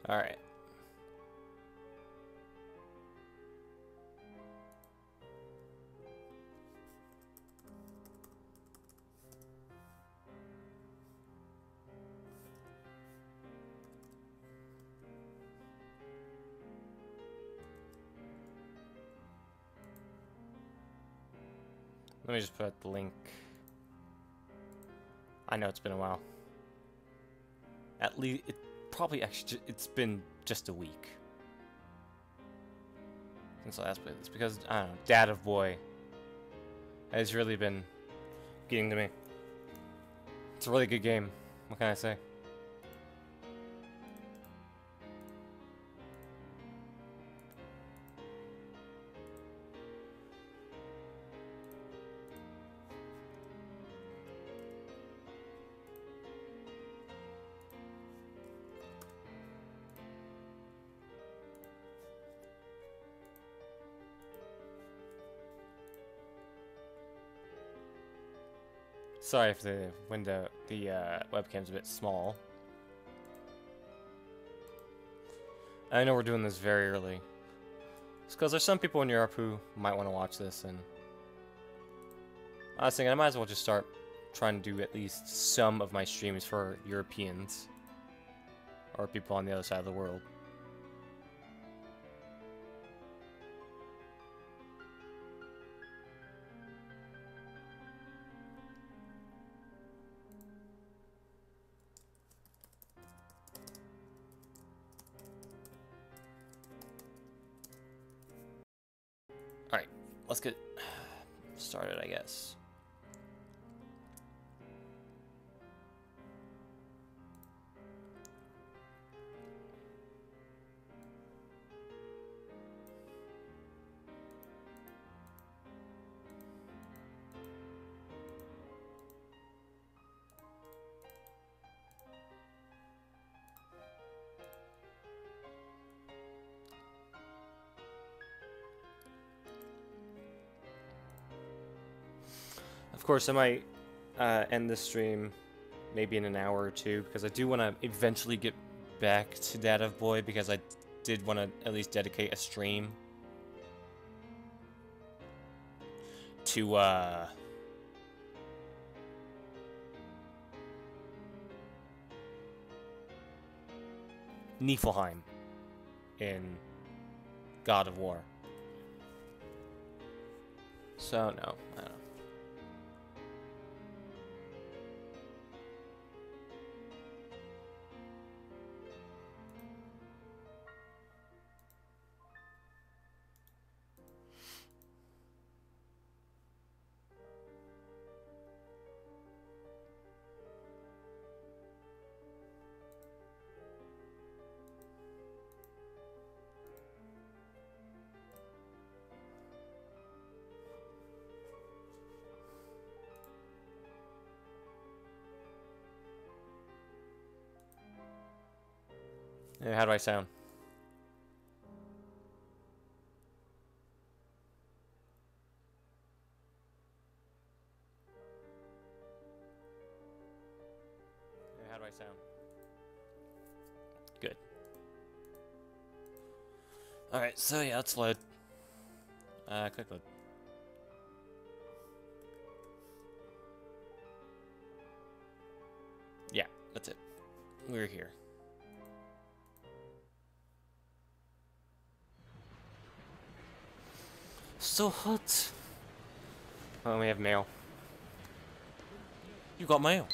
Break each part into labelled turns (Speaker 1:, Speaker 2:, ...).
Speaker 1: Alright. Let me just put the link. I know it's been a while. At least, it's been just a week since I last played this, because, I don't know, Dad of Boy has really been getting to me. It's a really good game, what can I say? Sorry if the webcam's a bit small. I know we're doing this very early. It's because there's some people in Europe who might want to watch this, and I was thinking I might as well just start trying to do at least some of my streams for Europeans or people on the other side of the world. Alright, let's get started, I guess. Of course, I might end this stream maybe in an hour or two, because I do want to eventually get back to Dad of Boy, because I did want to at least dedicate a stream to Niflheim in God of War. So, no, I don't know. How do I sound? How do I sound? Good. Alright, so yeah, let's load. Quick load. Yeah, that's it. We're here. So hot. Oh, we have mail. You got mail.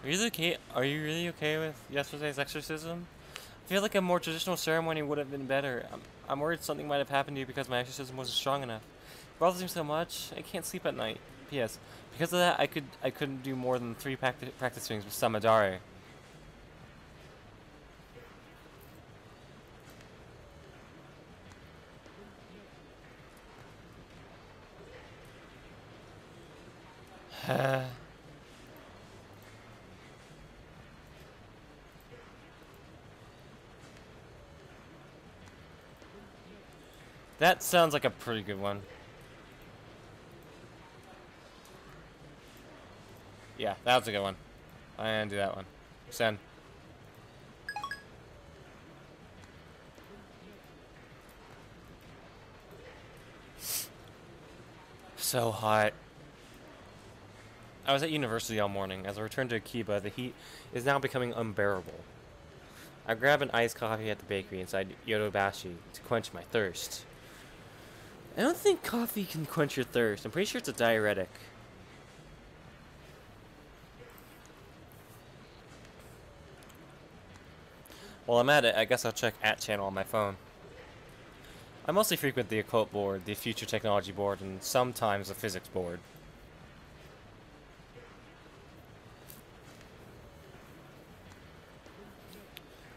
Speaker 1: Are you really okay with yesterday's exorcism? I feel like a more traditional ceremony would have been better. I'm worried something might have happened to you because my exorcism wasn't strong enough. It bothers me so much. I can't sleep at night. P.S. Because of that, I couldn't do more than 3 practice swings with Samadare. That sounds like a pretty good one. Yeah, that was a good one. I'm gonna do that one. Send. So hot. I was at university all morning. As I returned to Akiba, the heat is now becoming unbearable. I grab an iced coffee at the bakery inside Yodobashi to quench my thirst. I don't think coffee can quench your thirst. I'm pretty sure it's a diuretic. While I'm at it, I guess I'll check @channel on my phone. I mostly frequent the occult board, the future technology board, and sometimes the physics board.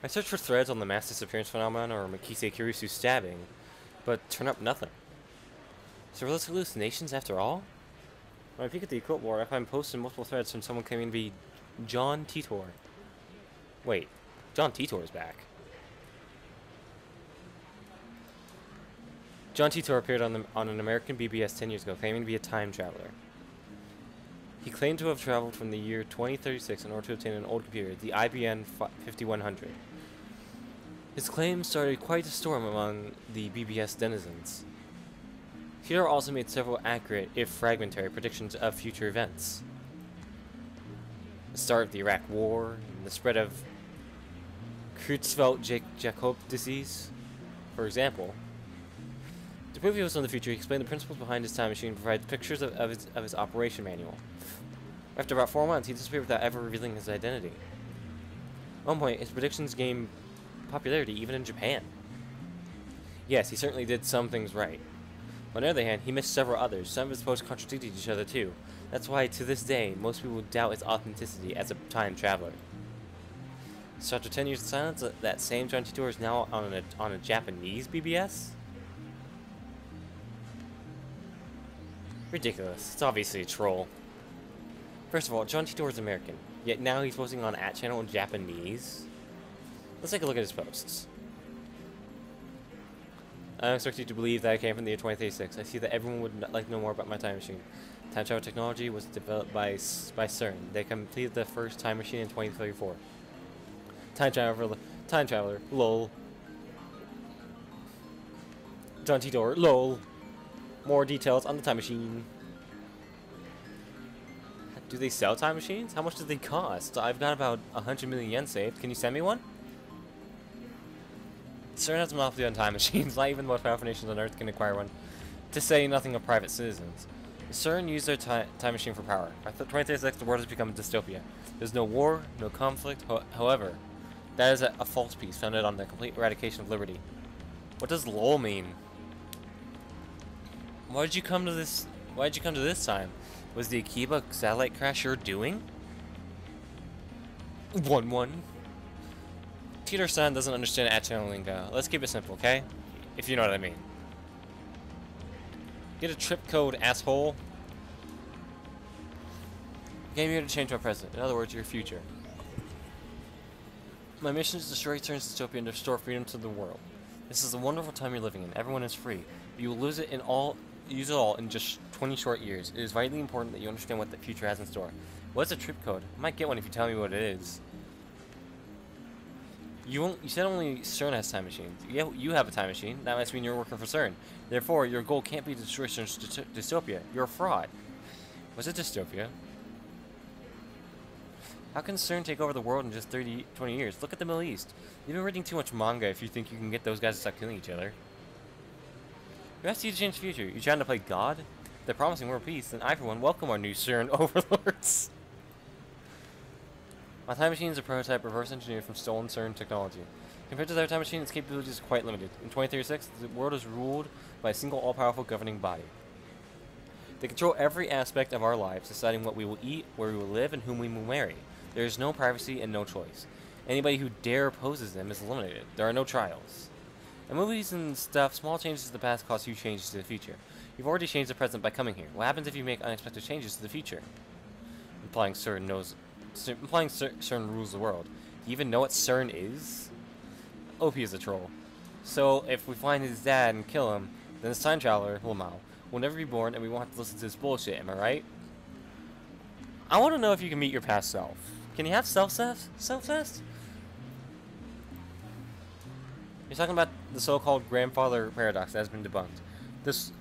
Speaker 1: I search for threads on the mass disappearance phenomenon or Mikise Kirusu stabbing, but turn up nothing. So are those hallucinations after all? When I peek at the occult board, I find posts and multiple threads from someone claiming to be John Titor. Wait, John Titor is back. John Titor appeared on an American BBS 10 years ago, claiming to be a time traveler. He claimed to have traveled from the year 2036 in order to obtain an old computer, the IBM 5100. His claims started quite a storm among the BBS denizens. Titor also made several accurate, if fragmentary, predictions of future events. The start of the Iraq War, and the spread of Creutzfeldt-Jakob disease, for example. To prove he was from the future, he explained the principles behind his time machine and provided pictures of his operation manual. After about 4 months, he disappeared without ever revealing his identity. At one point, his predictions gained popularity even in Japan. Yes, he certainly did some things right. On the other hand, he missed several others. Some of his posts contradicted each other too. That's why, to this day, most people doubt his authenticity as a time traveler. So after 10 years of silence, that same John Titor is now on a Japanese BBS? Ridiculous. It's obviously a troll. First of all, John Titor is American, yet now he's posting on @channel in Japanese? Let's take a look at his posts. I don't expect you to believe that I came from the year 2036. I see that everyone would like to know more about my time machine. Time travel technology was developed by CERN. They completed the first time machine in 2034. Time traveler, lol. John Titor, lol. More details on the time machine. Do they sell time machines? How much do they cost? I've got about 100 million yen saved. Can you send me one? CERN has a monopoly on time machines. Not even the most powerful nations on Earth can acquire one. To say nothing of private citizens. CERN used their time machine for power. By 2036, the world has become a dystopia. There's no war, no conflict. However, that is a false piece founded on the complete eradication of liberty. What does LOL mean? Why did you come to this? Why did you come to this time? Was the Akiba satellite crash your doing? 1-1. Titor-san doesn't understand @channel lingo. Let's keep it simple, okay? If you know what I mean. Get a trip code, asshole. I came here to change my present. In other words, your future. My mission is to destroy CERN's dystopia and restore freedom to the world. This is a wonderful time you're living in. Everyone is free. But you will use it all in just 20 short years. It is vitally important that you understand what the future has in store. What's a trip code? I might get one if you tell me what it is. You said only CERN has time machines. Yeah, you have a time machine. That must mean you're working for CERN. Therefore, your goal can't be to destroy CERN's dystopia. You're a fraud. What's a dystopia? How can CERN take over the world in just 20 years? Look at the Middle East. You've been reading too much manga if you think you can get those guys to stop killing each other. Who asked you to change the future? You trying to play God? They're promising world peace, and I, for one, welcome our new CERN overlords. My time machine is a prototype reverse engineered from stolen CERN technology. Compared to their time machine, its capabilities are quite limited. In 2036, the world is ruled by a single all-powerful governing body. They control every aspect of our lives, deciding what we will eat, where we will live, and whom we will marry. There is no privacy and no choice. Anybody who dare opposes them is eliminated. There are no trials. In movies and stuff, small changes to the past cause huge changes to the future. You've already changed the present by coming here. What happens if you make unexpected changes to the future? Implying CERN rules the world. Do you even know what CERN is? OP is a troll. So, if we find his dad and kill him, then this time traveler, Lamau, will never be born and we won't have to listen to this bullshit, am I right? I want to know if you can meet your past self. Can you have self-test? Self-test? You're talking about the so-called grandfather paradox that has been debunked. This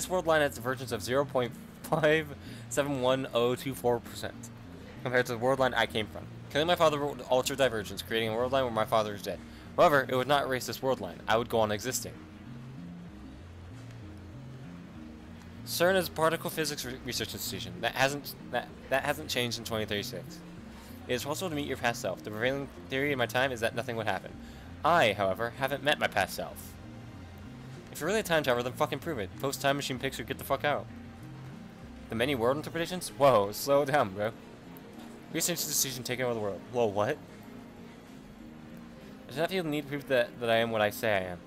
Speaker 1: world line has divergence of 0.571024% compared to the world line I came from. Killing my father would alter divergence, creating a world line where my father is dead. However, it would not erase this world line. I would go on existing. CERN is a particle physics research institution that hasn't changed in 2036. It is possible to meet your past self. The prevailing theory in my time is that nothing would happen. I, however, haven't met my past self. If you're really a time traveler, then fucking prove it. Post time machine picture, get the fuck out. The many world interpretations? Whoa, slow down, bro. Research decision taking over the world. Whoa, what? I do not feel the need to prove that I am what I say I am.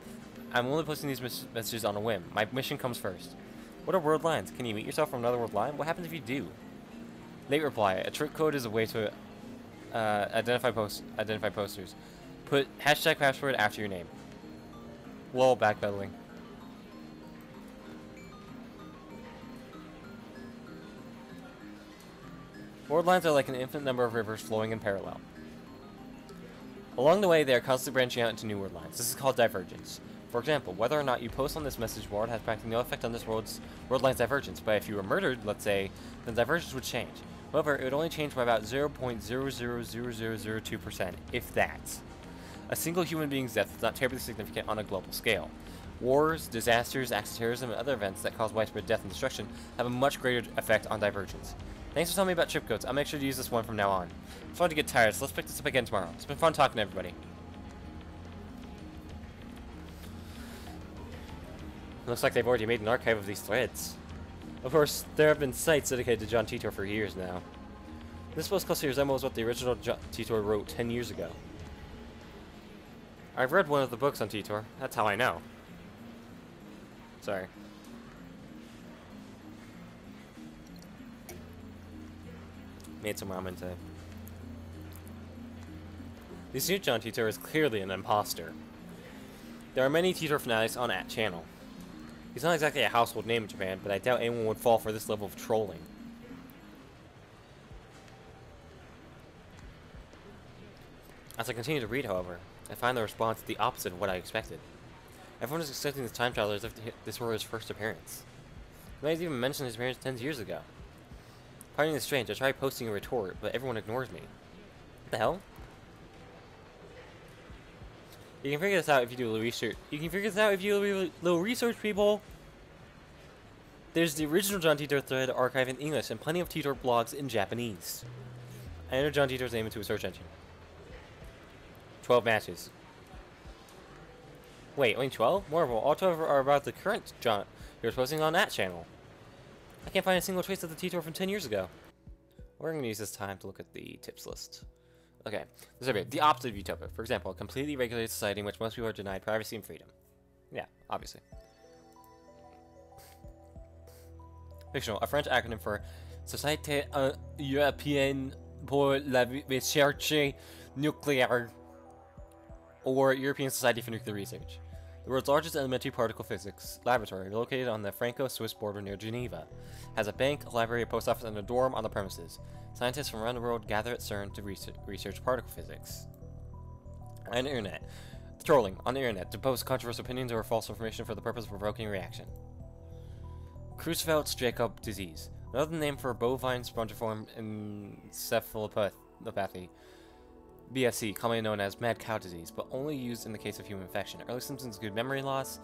Speaker 1: I'm only posting these messages on a whim. My mission comes first. What are world lines? Can you meet yourself from another world line? What happens if you do? Late reply. A trick code is a way to identify posters. Put hashtag password after your name. Lol, backpedaling. World lines are like an infinite number of rivers flowing in parallel. Along the way, they are constantly branching out into new world lines. This is called divergence. For example, whether or not you post on this message board has practically no effect on this world line's divergence, but if you were murdered, let's say, then divergence would change. However, it would only change by about 0.000002%, if that. A single human being's death is not terribly significant on a global scale. Wars, disasters, acts of terrorism, and other events that cause widespread death and destruction have a much greater effect on divergence. Thanks for telling me about trip codes. I'll make sure to use this one from now on. I'm starting to get tired, so let's pick this up again tomorrow. It's been fun talking to everybody. Looks like they've already made an archive of these threads. Of course, there have been sites dedicated to John Titor for years now. This post closely resembles what the original John Titor wrote 10 years ago. I've read one of the books on Titor. That's how I know. Sorry. Made some ramen today. This new John Titor is clearly an imposter. There are many Titor fanatics on that channel. He's not exactly a household name in Japan, but I doubt anyone would fall for this level of trolling. As I continue to read, however, I find the response the opposite of what I expected. Everyone is accepting this time traveler as if this were his first appearance. No one's even mentioned his appearance 10 years ago. Finding this strange, I try posting a retort, but everyone ignores me. What the hell? You can figure this out if you do a little research. Little research, people. There's the original John Titor thread archive in English and plenty of Titor blogs in Japanese. I entered John Titor's name into a search engine. 12 matches. Wait, only 12? More of them. All 12 are about the current John you're posting on that channel. I can't find a single trace of the Titor from 10 years ago. We're going to use this time to look at the tips list. Okay, this is the opposite of utopia. For example, a completely regulated society in which most people are denied privacy and freedom. Yeah, obviously. Fictional, a French acronym for Société Européenne pour la Recherche Nucléaire, or European Society for Nuclear Research. The world's largest elementary particle physics laboratory, located on the Franco-Swiss border near Geneva, has a bank, a library, a post office, and a dorm on the premises. Scientists from around the world gather at CERN to research particle physics. On the internet. Trolling on the internet to post controversial opinions or false information for the purpose of provoking reaction. Creutzfeldt-Jakob disease, another name for bovine spongiform encephalopathy. BSC, commonly known as mad cow disease, but only used in the case of human infection. Early symptoms include memory loss,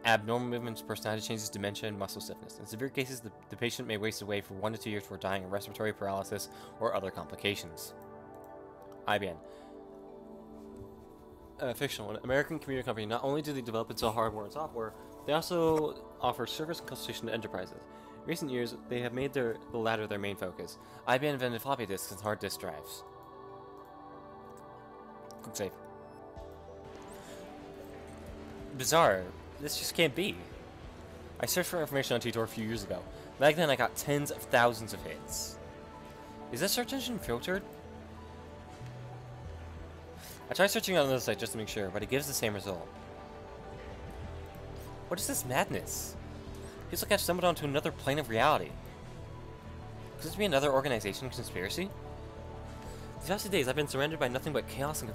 Speaker 1: abnormal movements, personality changes, dementia, and muscle stiffness. In severe cases, the patient may waste away for 1 to 2 years before dying of respiratory paralysis or other complications. IBM. Fictional. An American computer company, not only do they develop and sell hardware and software, they also offer service and consultation to enterprises. In recent years, they have made the latter their main focus. IBM invented floppy disks and hard disk drives. Click save. Bizarre. This just can't be. I searched for information on Titor a few years ago. Back then I got tens of thousands of hits. Is this search engine filtered? I tried searching on another site just to make sure, but it gives the same result. What is this madness? Feels like I've stumbled onto another plane of reality. Could this be another organization conspiracy? These past 2 days, I've been surrounded by nothing but chaos and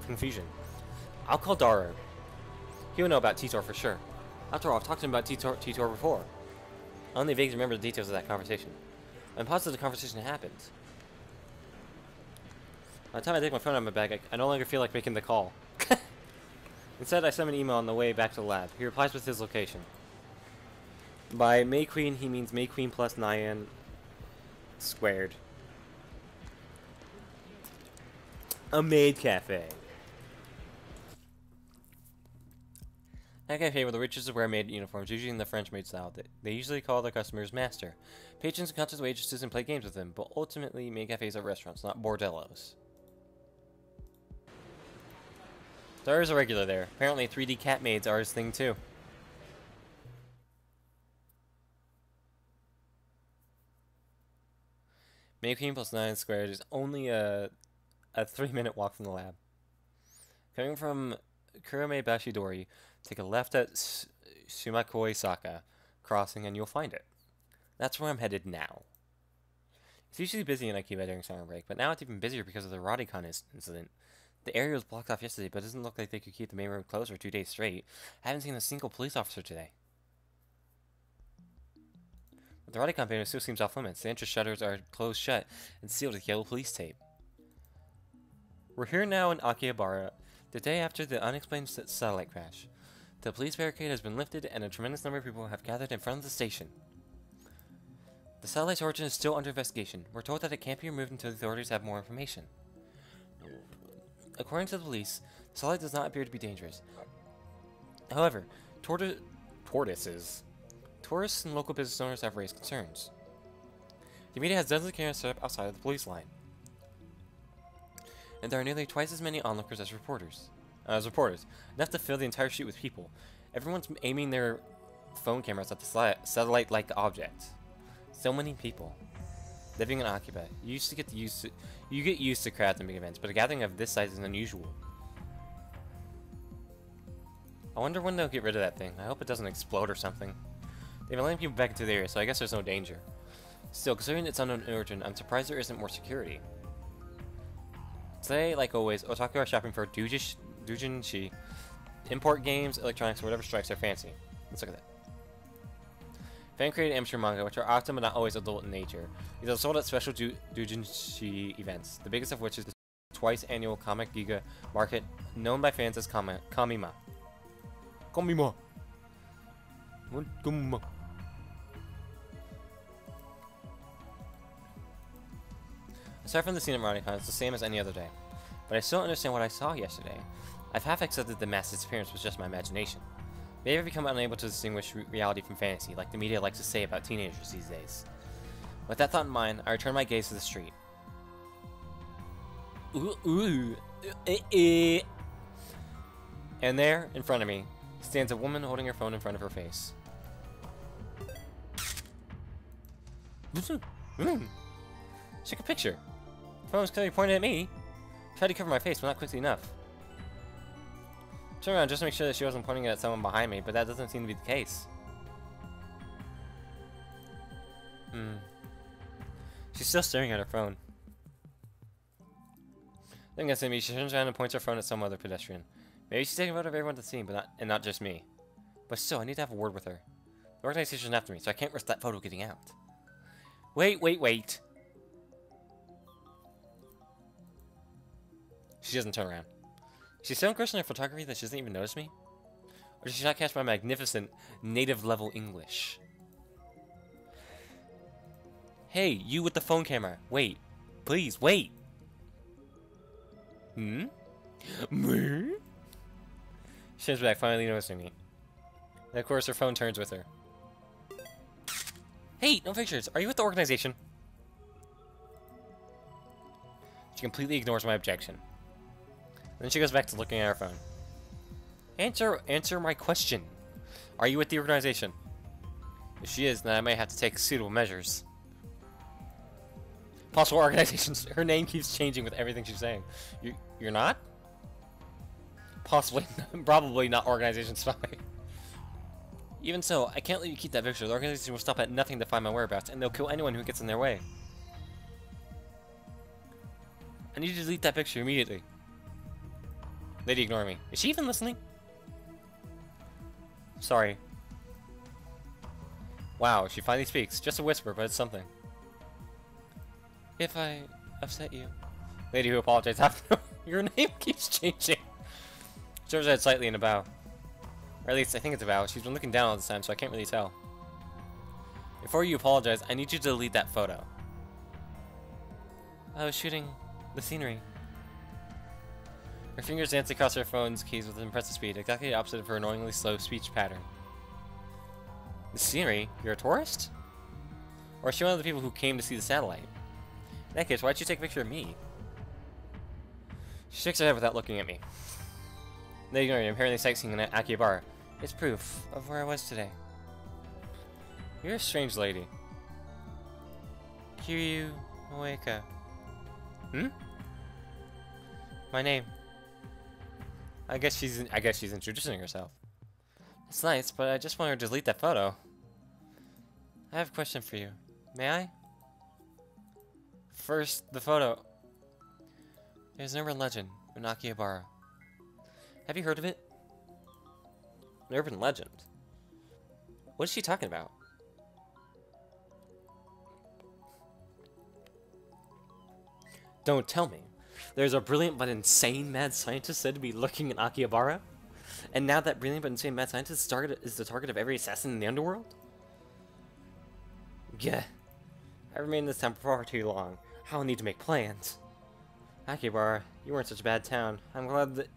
Speaker 1: confusion. I'll call Daro. He will know about Titor for sure. After all, I've talked to him about Titor before. I only vaguely remember the details of that conversation. I'm positive the conversation happened. By the time I take my phone out of my bag, I no longer feel like making the call. Instead, I send an email on the way back to the lab. He replies with his location. By May Queen, he means May Queen plus Nyan squared. A maid cafe. That cafe where the riches wear maid uniforms, usually in the French maid style. They usually call their customers master. Patrons encounter the waitresses and play games with them, but ultimately maid cafes are restaurants, not bordellos. There is a regular there. Apparently 3D cat maids are his thing too. May Queen plus 9 squared is only a 3-minute walk from the lab. Coming from Kurame Bashidori, take a left at Sumakoi Saka crossing and you'll find it. That's where I'm headed now. It's usually busy in Akiba during summer break, but now it's even busier because of the Rodicon incident. The area was blocked off yesterday, but it doesn't look like they could keep the main road closed for 2 days straight. I haven't seen a single police officer today. But the Rodicon banner still seems off limits. The entrance shutters are closed shut and sealed with yellow police tape. We're here now in Akihabara, the day after the unexplained satellite crash. The police barricade has been lifted and a tremendous number of people have gathered in front of the station. The satellite's origin is still under investigation. We're told that it can't be removed until the authorities have more information. According to the police, the satellite does not appear to be dangerous. However, tourists and local business owners have raised concerns. The media has dozens of cameras set up outside of the police line. And there are nearly twice as many onlookers as reporters. Enough to fill the entire street with people. Everyone's aiming their phone cameras at the satellite-like object. So many people. Living in Akiba, you get used to crowds and big events, but a gathering of this size is unusual. I wonder when they'll get rid of that thing. I hope it doesn't explode or something. They've been letting people back into the area, so I guess there's no danger. Still, considering its unknown origin, I'm surprised there isn't more security. Today, like always, Otaku are shopping for doujinshi, import games, electronics, or whatever strikes their fancy. Let's look at that. Fan-created amateur manga, which are often but not always adult in nature. These are sold at special doujinshi events, the biggest of which is the twice-annual Comic Giga market, known by fans as Kamima. Kamima! Kamima! Aside from the scene at Rodicon, it's the same as any other day. But I still don't understand what I saw yesterday. I've half accepted the mass disappearance was just my imagination. Maybe I've become unable to distinguish reality from fantasy, like the media likes to say about teenagers these days. With that thought in mind, I return my gaze to the street. And there, in front of me, stands a woman holding her phone in front of her face. She took a picture. The phone was clearly pointed at me. Tried to cover my face, but not quickly enough. Turned around just to make sure that she wasn't pointing it at someone behind me, but that doesn't seem to be the case. She's still staring at her phone. Then gets at me, she turns around and points her phone at some other pedestrian. Maybe she's taking a photo of everyone at the scene, but not just me. But still, I need to have a word with her. The organization's after me, so I can't risk that photo getting out. Wait. She doesn't turn around. She's so engrossed in her photography that she doesn't even notice me? Or does she not catch my magnificent, native-level English? Hey, you with the phone camera. Wait. Please, wait. Me? She turns back, finally noticing me. And of course, her phone turns with her. Hey, no pictures. Are you with the organization? She completely ignores my objection. Then she goes back to looking at her phone. Answer my question. Are you with the organization? If she is, then I might have to take suitable measures. Possible organizations. Her name keeps changing with everything she's saying. You're not? Possibly. Probably not Organization Spy. Even so, I can't let you keep that picture. The organization will stop at nothing to find my whereabouts, and they'll kill anyone who gets in their way. I need you to delete that picture immediately. Lady, ignore me. Is she even listening? Sorry. Wow, she finally speaks. Just a whisper, but it's something. If I upset you. Lady who apologized. Your name keeps changing. She turns her head slightly in a bow. Or at least I think it's a bow. She's been looking down all this time, so I can't really tell. Before you apologize, I need you to delete that photo. I was shooting the scenery. Her fingers dance across her phone's keys with impressive speed, exactly the opposite of her annoyingly slow speech pattern. The scenery? You're a tourist? Or is she one of the people who came to see the satellite? In that case, why'd you take a picture of me? She shakes her head without looking at me. They ignore me. I'm apparently sightseeing in Akihabara. It's proof of where I was today. You're a strange lady. Kiryu Moeka. Hmm? My name. I guess she's introducing herself. It's nice, but I just want her to delete that photo. I have a question for you. May I? First, the photo. There's an urban legend in Akihabara. Have you heard of it? An urban legend? What is she talking about? Don't tell me. There's a brilliant but insane mad scientist said to be lurking in Akihabara? And now that brilliant but insane mad scientist is the target of every assassin in the underworld? Yeah. I remained in this town for far too long. I'll need to make plans. Akihabara, you weren't such a bad town. I'm glad that...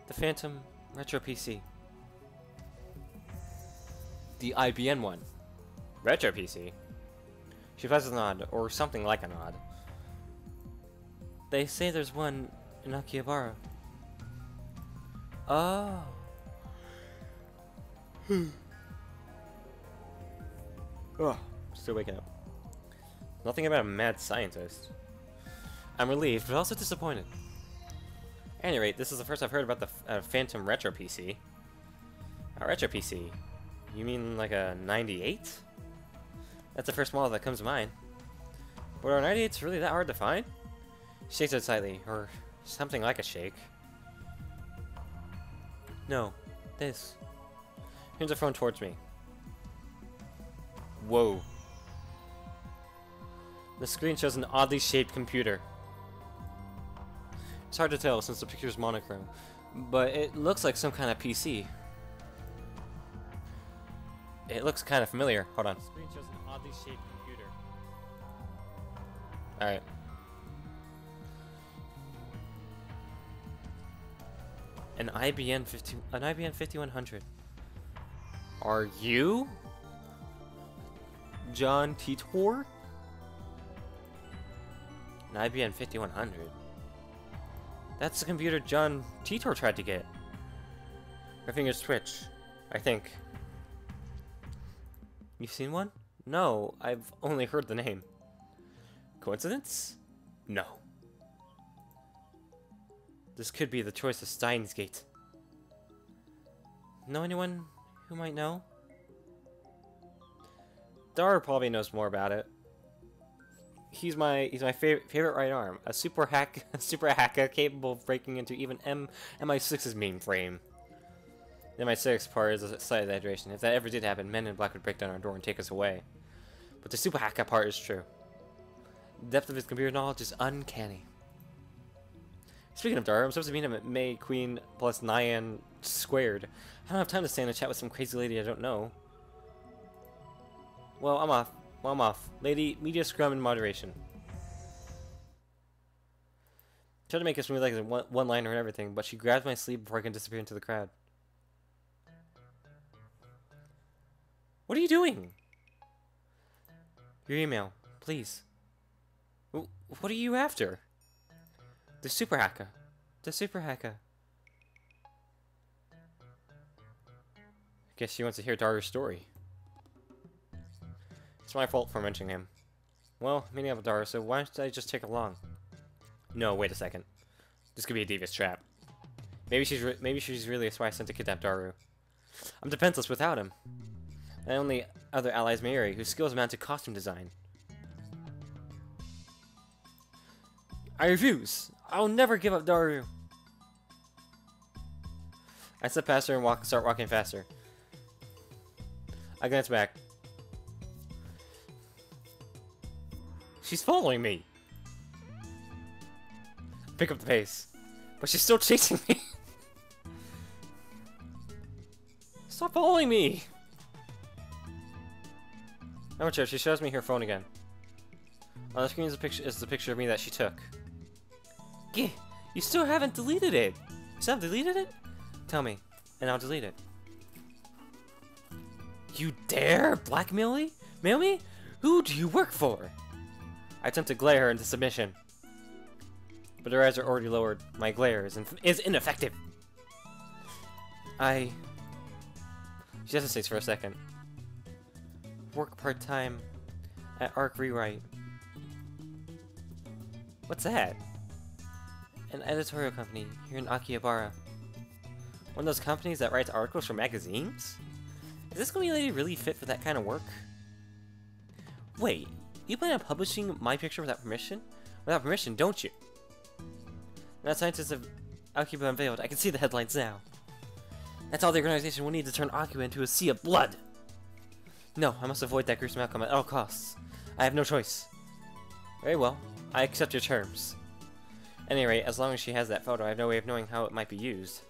Speaker 1: The Phantom Retro PC. The IBN one. Retro PC? She flashes a nod, or something like a nod. They say there's one in Akihabara. Oh. Oh, still waking up. Nothing about a mad scientist. I'm relieved, but also disappointed. At any rate, this is the first I've heard about the Phantom Retro PC. A Retro PC? You mean like a 98? That's the first model that comes to mind. But are 98s really that hard to find? She shakes it slightly, or something like a shake. No, this. Turns her phone towards me. Whoa. The screen shows an oddly shaped computer. It's hard to tell since the picture is monochrome, but it looks like some kind of PC. It looks kind of familiar. Hold on. The screen shows an oddly shaped computer. Alright. An IBM 5100. Are you John Titor? An IBM 5100. That's the computer John Titor tried to get. Her fingers twitch. I think. You've seen one? No, I've only heard the name. Coincidence? No. This could be the choice of Steins Gate. Know anyone who might know? Dara probably knows more about it. He's my favorite right arm. A super hacker capable of breaking into even MI6's mainframe. The MI6 part is a slight exaggeration. If that ever did happen, men in black would break down our door and take us away. But the super hacker part is true. The depth of his computer knowledge is uncanny. Speaking of Dara, I'm supposed to meet him at May Queen plus Nyan squared. I don't have time to stay in a chat with some crazy lady I don't know. Well, I'm off. Lady, media scrum in moderation. Tried to make us move like a one-liner and everything, but she grabbed my sleeve before I can disappear into the crowd. What are you doing? Your email, please. What are you after? The super hacker. The super hacker. Guess she wants to hear Dara's story. It's my fault for mentioning him. Well, meeting up with Dara, so why don't I just take along? No, wait a second. This could be a devious trap. Maybe she's really a spy sent to kidnap Daru. I'm defenseless without him. My only other ally is Mayuri, whose skills amount to costume design. I refuse. I'll never give up Daru. I step past her and start walking faster. I glance back. She's following me. Pick up the pace. But she's still chasing me. Stop following me. Amateur, she shows me her phone again. On the screen is the picture of me that she took. Gih, you still haven't deleted it. You still haven't deleted it? Tell me, and I'll delete it. You dare blackmail me? Mail me? Who do you work for? I attempt to glare her into submission. But her eyes are already lowered. My glare is ineffective. She hesitates for a second. Work part-time at Arc Rewrite. What's that? An editorial company here in Akihabara. One of those companies that writes articles for magazines? Is this lady really fit for that kind of work? Wait, you plan on publishing my picture without permission? Without permission, don't you? Now scientists of Akiba unveiled. I can see the headlines now. That's all the organization will need to turn Akiba into a sea of blood! No, I must avoid that gruesome outcome at all costs. I have no choice. Very well, I accept your terms. At any rate, as long as she has that photo, I have no way of knowing how it might be used.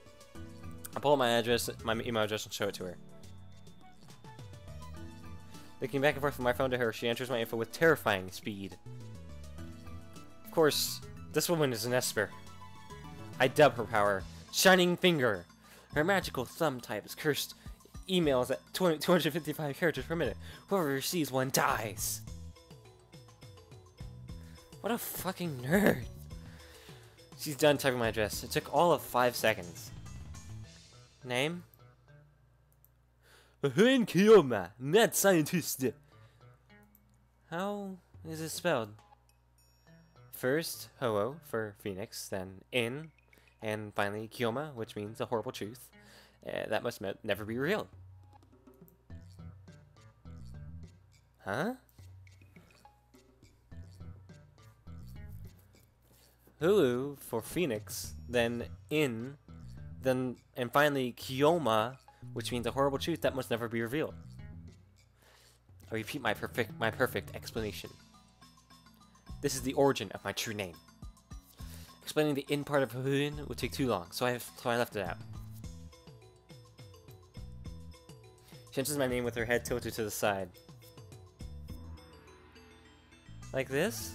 Speaker 1: I'll pull up my email address and show it to her. Looking back and forth from my phone to her, she enters my info with terrifying speed. Of course, this woman is an Esper. I dub her power Shining Finger. Her magical thumb type is cursed. Emails at 255 characters per minute. Whoever receives one dies. What a fucking nerd. She's done typing my address. It took all of 5 seconds. Name? Hein Kiyoma, mad scientist. How is it spelled? First, Ho for Phoenix, then In, and finally Kiyoma, which means a horrible truth. That must never be revealed. Huh? Hulu for Phoenix, then In, and finally Kiyoma, which means a horrible truth that must never be revealed. I repeat my perfect explanation. This is the origin of my true name. Explaining the in part of Hoon would take too long, so I left it out. She enters my name with her head tilted to the side. Like this?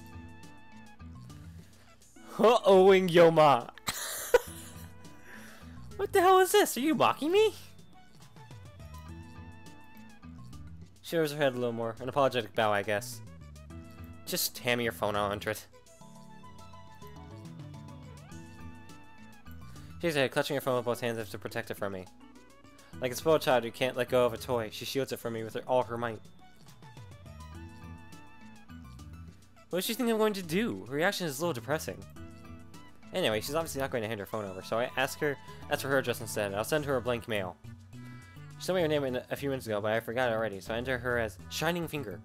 Speaker 1: Ho-ohing Yoma! What the hell is this? Are you mocking me? She lowers her head a little more. An apologetic bow, I guess. Just hand me your phone, I'll enter it. She's there, clutching her phone with both hands as if to protect it from me. Like a spoiled child who can't let go of a toy, she shields it from me with all her might. What does she think I'm going to do? Her reaction is a little depressing. Anyway, she's obviously not going to hand her phone over, so I ask for her address instead. I'll send her a blank mail. She told me her name a few minutes ago, but I forgot it already, so I enter her as Shining Finger.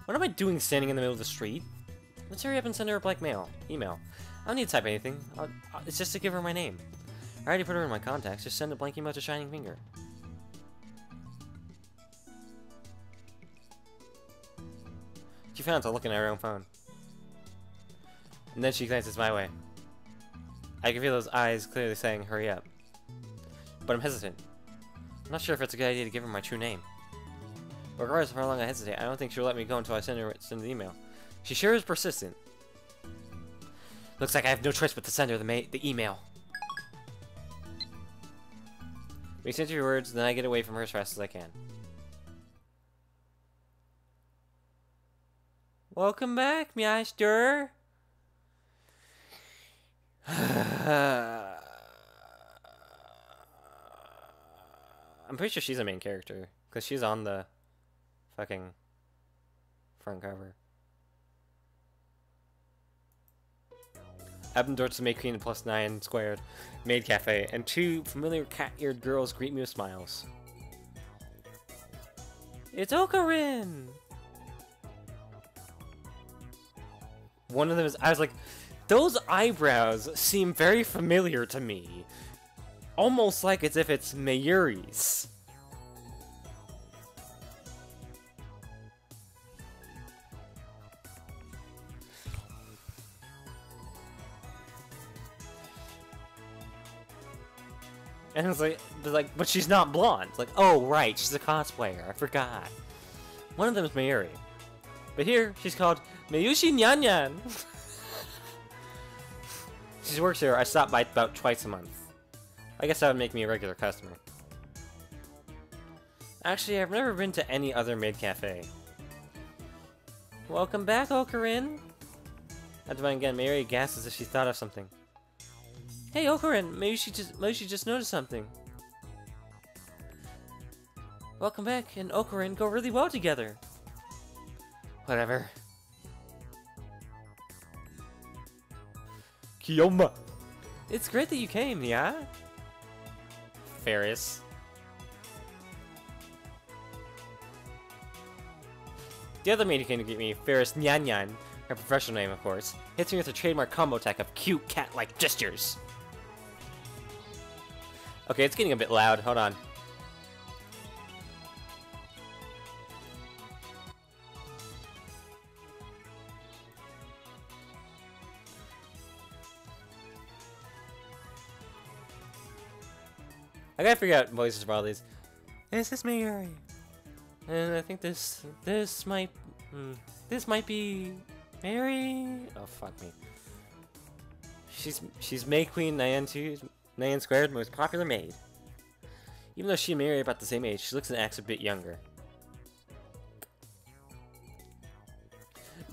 Speaker 1: What am I doing standing in the middle of the street? Let's hurry up and send her a blank email. I don't need to type anything. It's just to give her my name. I already put her in my contacts. Just send a blank email to Shining Finger. She found to looking at her own phone. And then she glances my way. I can feel those eyes clearly saying, hurry up. But I'm hesitant. I'm not sure if it's a good idea to give her my true name. Regardless of how long I hesitate, I don't think she'll let me go until I send the email. She sure is persistent. Looks like I have no choice but to send her the email. We exchange your words, then I get away from her as fast as I can. Welcome back, Meister. I'm pretty sure she's a main character, because she's on the fucking front cover. door to May Queen +9 squared maid cafe, and 2 familiar cat-eared girls greet me with smiles. It's Okarin! One of them is, I was like, those eyebrows seem very familiar to me. Almost like as if it's Mayuri's. And I was like, but she's not blonde. Like, oh right, she's a cosplayer. I forgot. One of them is Mayuri, but here she's called Mayushi Nyanyan. She works here. I stop by about twice a month. I guess that would make me a regular customer. Actually, I've never been to any other maid cafe. Welcome back, Okarin. At the moment again, Mayuri gasps as if she thought of something. Hey, Okarin, maybe she just noticed something. Welcome back, and Okarin go really well together. Whatever. Kiyoma! It's great that you came, yeah? Ferris. The other maid who came to get me, Ferris Nyanyan, her professional name, of course, hits me with a trademark combo attack of cute cat-like gestures. Okay, it's getting a bit loud. Hold on. I gotta figure out voices for all these. This is Mayuri, and I think this might be Mary. Oh fuck me. She's May Queen Nyan Squared, most popular maid. Even though she and Mary are about the same age, she looks and acts a bit younger.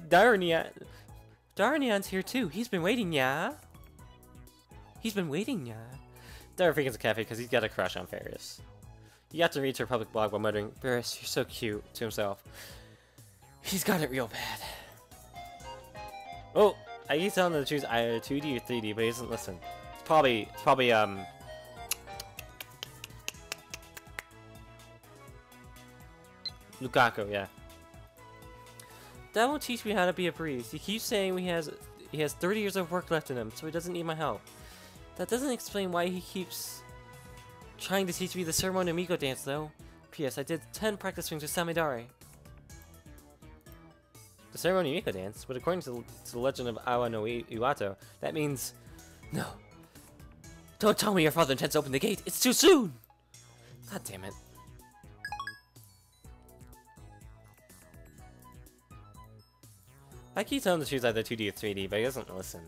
Speaker 1: Darnian's here too. He's been waiting, yeah? Dara frequents a cafe because he's got a crush on Ferris. He got to read her public blog while muttering, Ferris, you're so cute, to himself. He's got it real bad. Oh, I keep telling him to choose either 2D or 3D, but he doesn't listen. It's probably Lukaku, yeah. That won't teach me how to be a priest. He keeps saying he has 30 years of work left in him, so he doesn't need my help. That doesn't explain why he keeps trying to teach me the ceremony Miko dance, though. P.S. I did 10 practice swings with Samidare. The ceremony Miko dance, but according to the legend of Awa no Iwato, that means... No. Don't tell me your father intends to open the gate. It's too soon! God damn it. I keep telling him to choose either 2D or 3D, but he doesn't listen.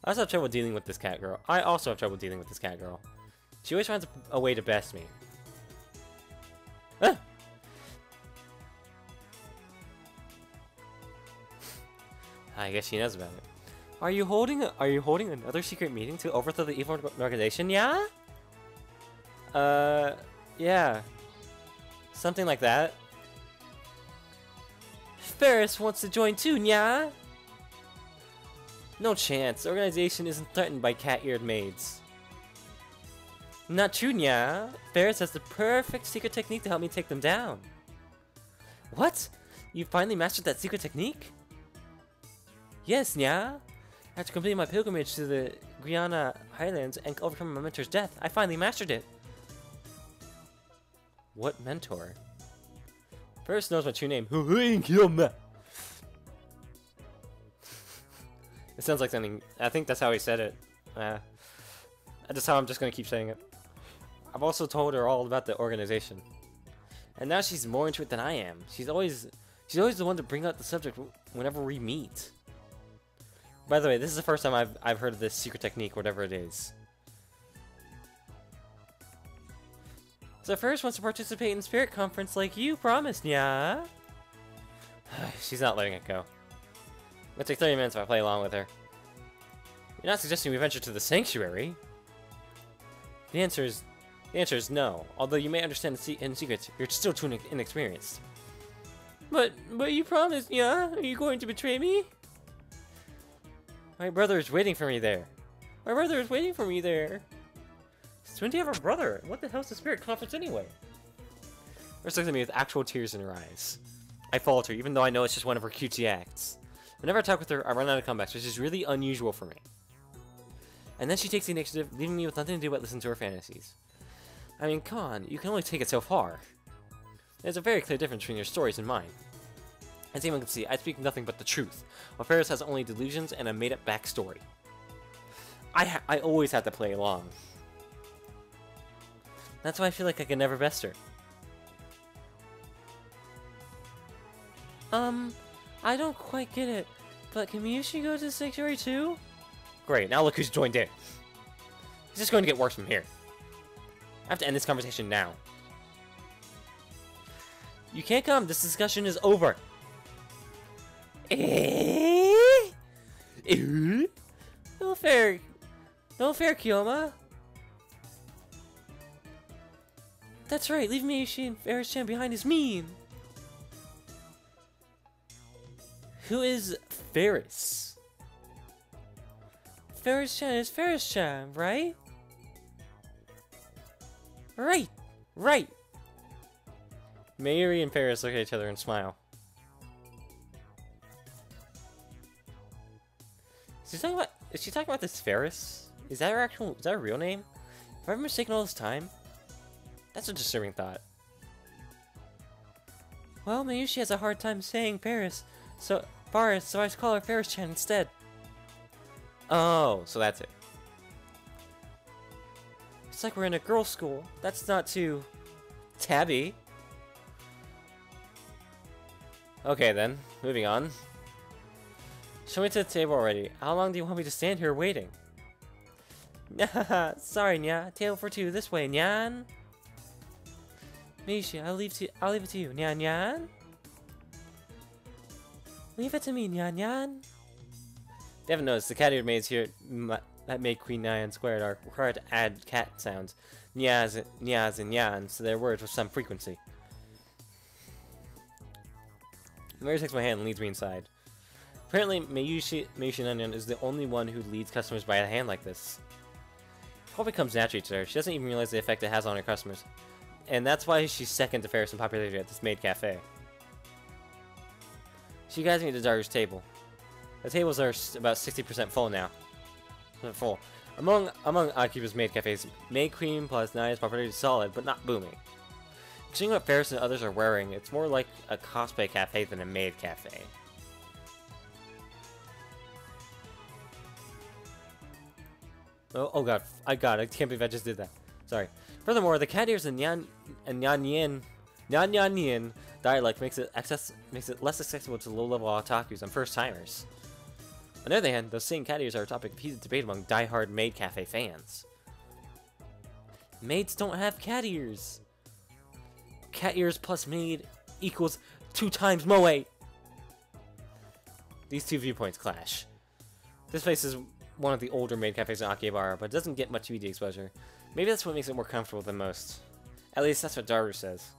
Speaker 1: I also have trouble dealing with this cat girl. She always finds a way to best me. Ah! I guess she knows about it. Are you holding another secret meeting to overthrow the evil organization? Yeah? Yeah. Something like that. Ferris wants to join too, nya? No chance. The organization isn't threatened by cat-eared maids. Not true, nya. Ferris has the perfect secret technique to help me take them down. What? You finally mastered that secret technique? Yes, nya. After completing my pilgrimage to the Guyana Highlands and overcoming my mentor's death, I finally mastered it. What mentor? Ferris knows my true name. It sounds like something. I think that's how he said it. That's how I'm just gonna keep saying it. I've also told her all about the organization, and now she's more into it than I am. She's always the one to bring up the subject whenever we meet. By the way, this is the first time I've heard of this secret technique, whatever it is. So Ferris wants to participate in Spirit Conference like you promised, yeah? She's not letting it go. It'll take 30 minutes if I play along with her. You're not suggesting we venture to the sanctuary? The answer is no. Although you may understand the hidden secrets, you're still too inexperienced. But you promised, yeah? Are you going to betray me? My brother is waiting for me there. My brother is waiting for me there. Since when do you have a brother? What the hell's the spirit conference anyway? First looks at me with actual tears in her eyes. I falter, even though I know it's just one of her cutesy acts. Whenever I talk with her, I run out of comebacks, which is really unusual for me. And then she takes the initiative, leaving me with nothing to do but listen to her fantasies. I mean, come on, you can only take it so far. There's a very clear difference between your stories and mine. As anyone can see, I speak nothing but the truth, while Paris has only delusions and a made-up backstory. I always have to play along. That's why I feel like I can never best her. I don't quite get it, but can Miyushi go to the sanctuary too? Great, now look who's joined in. It's just going to get worse from here. I have to end this conversation now. You can't come, this discussion is over. No fair. No fair, Kyoma. That's right, leave Miyushi and Ferris-chan behind is mean. Who is Ferris? Ferris-chan is Ferris-chan, right? Right. Mayuri and Ferris look at each other and smile. Is she talking about this Ferris? Is that her real name? Have I been mistaken all this time? That's a disturbing thought. Well, Mayushi has a hard time saying Paris, so I call her Ferris-chan instead. Oh, so that's it. It's like we're in a girls' school. That's not too tabby. Okay then, moving on. Show me to the table already. How long do you want me to stand here waiting? Sorry, Nya. Table for two this way, Nyan. Miyushi, I'll leave it to you, Nyan Nyan. Leave it to me, Nyan Nyan. They haven't noticed the cat ear maids here that made Queen Nyan Squared are required to add cat sounds, nyas, and yans, to their words with some frequency. Mary takes my hand and leads me inside. Apparently, Miyushi Nyan is the only one who leads customers by the hand like this. It probably comes naturally to her. She doesn't even realize the effect it has on her customers. And that's why she's second to Ferris in popularity at this maid cafe. She guides me to Daru's table. The tables are about 60% full now. Full. Among Akiba's maid cafes, Maid Queen plus Naya's popularity is solid, but not booming. Considering what Ferris and others are wearing, it's more like a cosplay cafe than a maid cafe. Oh god, I can't believe I just did that. Sorry. Furthermore, the cat ears and Nyan dialect makes it less accessible to low-level otakus and first-timers. On the other hand, those same cat ears are a topic of heated debate among die-hard maid cafe fans. Maids don't have cat ears. Cat ears plus maid equals 2 times moe. These two viewpoints clash. This place is one of the older maid cafes in Akihabara, but it doesn't get much media exposure. Maybe that's what makes it more comfortable than most. At least that's what Daru says.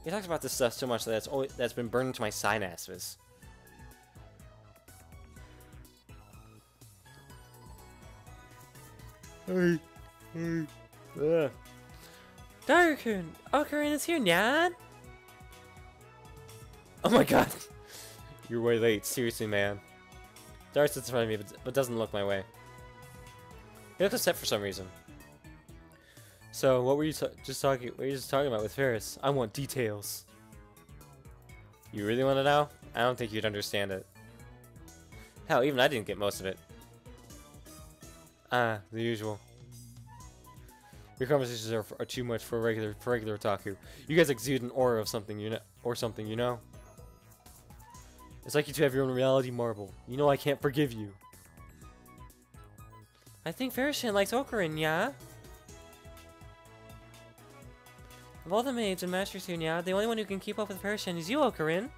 Speaker 1: He talks about this stuff so much that that's been burned into my synapses. Hey. Daru-kun! Okarin is here, Nyan! Oh my god! You're way late, seriously, man. Daru sits in front of me, but doesn't look my way. He looks upset for some reason. So, what were you just talking about with Ferris? I want details. You really want to know? I don't think you'd understand it. Hell, even I didn't get most of it. The usual. Your conversations are too much for regular otaku. You guys exude an aura of something, you know. It's like you two have your own reality marble. You know I can't forgive you. I think Ferris-chan likes Okarin, yeah? Of all the maids and masters here, yeah, the only one who can keep up with Ferris-chan is you, Okarin.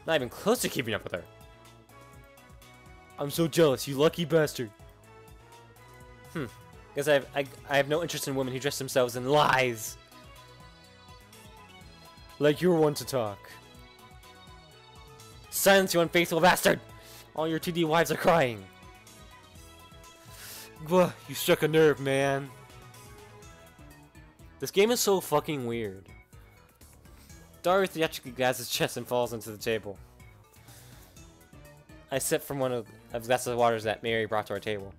Speaker 1: Not even close to keeping up with her. I'm so jealous, you lucky bastard. Guess I have no interest in women who dress themselves in lies. Like you're one to talk. Silence, you unfaithful bastard! All your 2D wives are crying. Ugh, you struck a nerve, man. This game is so fucking weird. Daru theatrically grabs his chest and falls into the table. I sip from one of the glasses of waters that Mary brought to our table.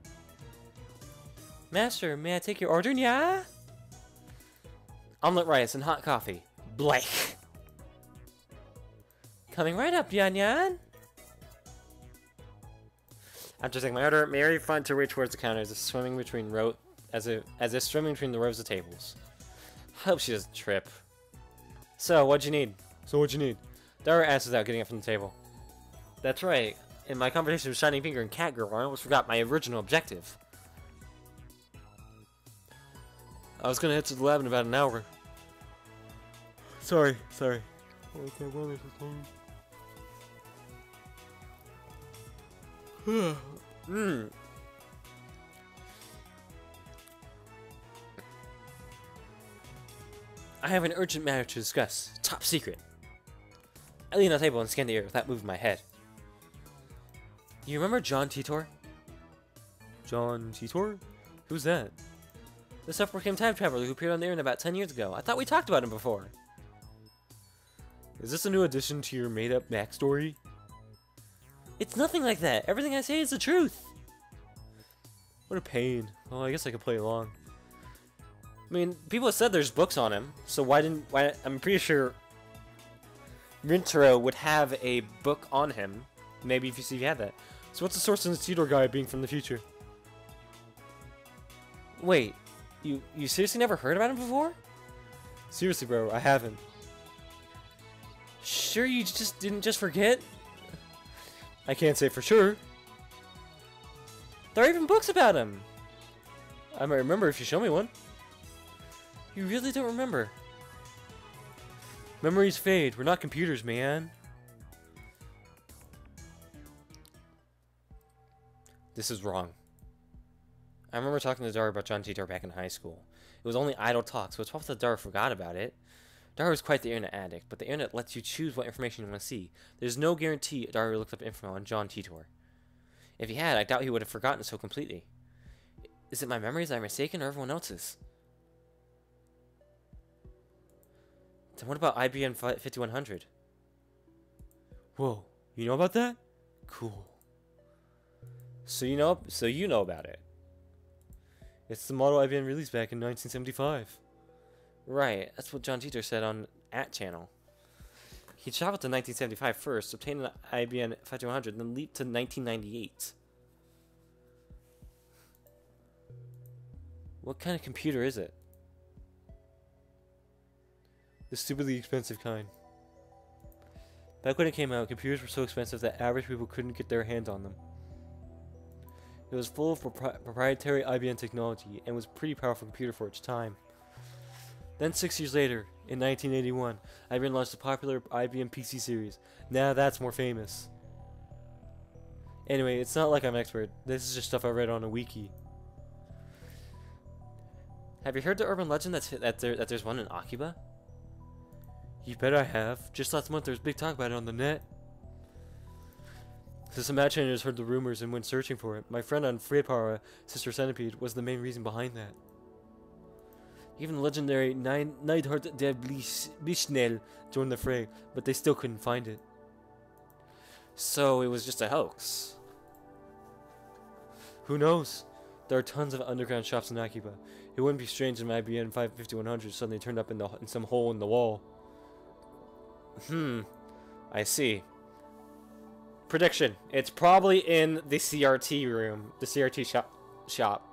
Speaker 1: Master, may I take your order, yeah? Omelette rice and hot coffee. Blake. Coming right up, Yan Yan. After taking my order, Mary finds her way towards the counter as if swimming between swimming between the rows of tables. Hope she doesn't trip. So, what'd you need? Daru asks without getting up from the table. That's right. In my conversation with Shining Finger and Catgirl, I almost forgot my original objective. I was gonna head to the lab in about an hour. Sorry. I have an urgent matter to discuss. Top secret. I lean on the table and scan the air without moving my head. You remember John Titor? John Titor? Who's that? The self-proclaimed time traveler who appeared on the internet about 10 years ago. I thought we talked about him before. Is this a new addition to your made-up backstory? It's nothing like that. Everything I say is the truth. What a pain. Well, I guess I could play along. I mean, people have said there's books on him, so why I'm pretty sure Rintaro would have a book on him. Maybe if you had that. So what's the source of this Titor guy being from the future? Wait, you seriously never heard about him before? Seriously, bro, I haven't. Sure you didn't just forget? I can't say for sure. There are even books about him. I might remember if you show me one. You really don't remember. Memories fade. We're not computers, man. This is wrong. I remember talking to Daru about John Titor back in high school. It was only idle talk, so it's possible that Daru forgot about it. Daru is quite the internet addict, but the internet lets you choose what information you want to see. There's no guarantee Daru looked up info on John Titor. If he had, I doubt he would have forgotten so completely. Is it my memories that are mistaken or everyone else's? Then what about IBM 5100? Whoa, you know about that? Cool. So you know about it. It's the model IBM released back in 1975. Right, that's what John Titor said on @channel. He traveled to 1975 first, obtained an IBM 5100, then leaped to 1998. What kind of computer is it? The stupidly expensive kind. Back when it came out, computers were so expensive that average people couldn't get their hands on them. It was full of proprietary IBM technology and was a pretty powerful computer for its time. Then 6 years later, in 1981, IBM launched the popular IBM PC series. Now that's more famous. Anyway, it's not like I'm an expert. This is just stuff I read on a wiki. Have you heard the urban legend that there's one in Akiba? You bet I have. Just last month there was big talk about it on the net. So some imaginators heard the rumors and went searching for it. My friend on Freepara, Sister Centipede, was the main reason behind that. Even the legendary Neidhart der Bishnell joined the fray, but they still couldn't find it. So it was just a hoax. Who knows? There are tons of underground shops in Akiba. It wouldn't be strange if an IBM 5100 suddenly turned up in some hole in the wall. I see. Prediction. It's probably in the CRT room. The CRT shop.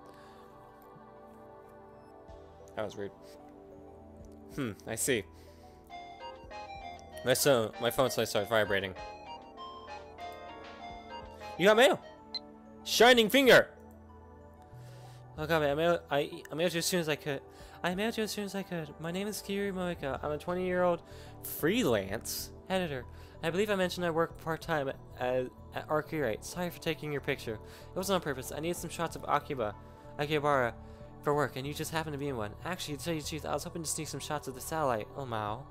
Speaker 1: That was rude. I see. My phone suddenly started vibrating. You got mail! Shining Finger! Oh god, man, I mailed you as soon as I could. My name is Kiri Moika. I'm a 20-year-old freelance editor. I believe I mentioned I work part-time at Arcurite. Sorry for taking your picture. It wasn't on purpose. I needed some shots of Akihabara for work, and you just happened to be in one. Actually, to tell you the truth, I was hoping to sneak some shots of the satellite. Oh, Mao.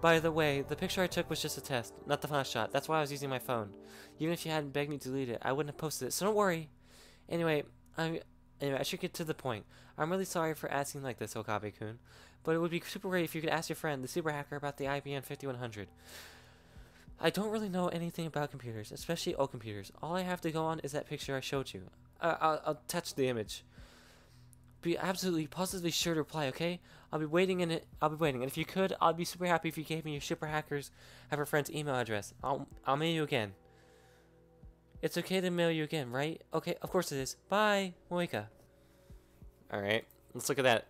Speaker 1: By the way, the picture I took was just a test, not the final shot. That's why I was using my phone. Even if you hadn't begged me to delete it, I wouldn't have posted it, so don't worry. Anyway,
Speaker 2: Anyway, I should get to the point. I'm really sorry for asking like this, Okabe-kun, but it would be super great if you could ask your friend, the super hacker, about the IBM 5100. I don't really know anything about computers, especially old computers. All I have to go on is that picture I showed you. I'll touch the image. Be absolutely, positively sure to reply, okay? I'll be waiting, and if you could, I'd be super happy if you gave me your super hackers, have her friend's email address. I'll mail you again. It's okay to mail you again, right? Okay, of course it is. Bye, Moika.
Speaker 1: Alright, let's look at that.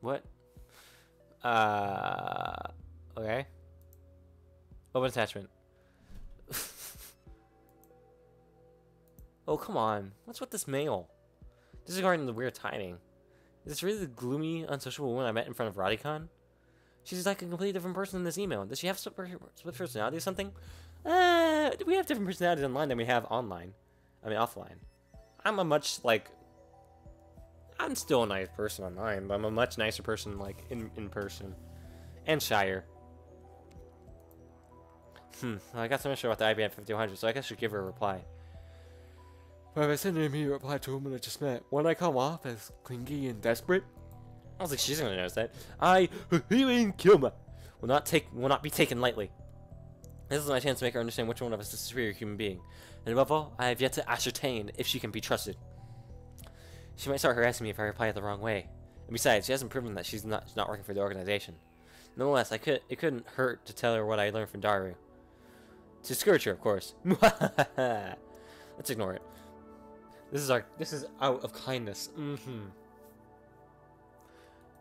Speaker 1: What? Okay. Open attachment.
Speaker 2: Oh, come on. What's with this mail? Disregarding the weird timing. Is this really the gloomy, unsociable woman I met in front of Radicon? She's like a completely different person in this email. Does she have split personality or something? We have different personalities online than we have online. I mean, offline. I'm still a nice person online, but I'm a much nicer person, like, in person. And shyer. Well, I got some info about the IBM 5100, so I guess I should give her a reply. But if I send an immediate reply to a woman I just met, won't I come off as clingy and desperate? I don't think she's gonna notice that. Kilma will not be taken lightly. This is my chance to make her understand which one of us is the superior human being. And above all, I have yet to ascertain if she can be trusted. She might start harassing me if I reply the wrong way. And besides, she hasn't proven that she's not working for the organization. Nonetheless, it couldn't hurt to tell her what I learned from Daru. To discourage her, of course. Let's ignore it. This is out of kindness.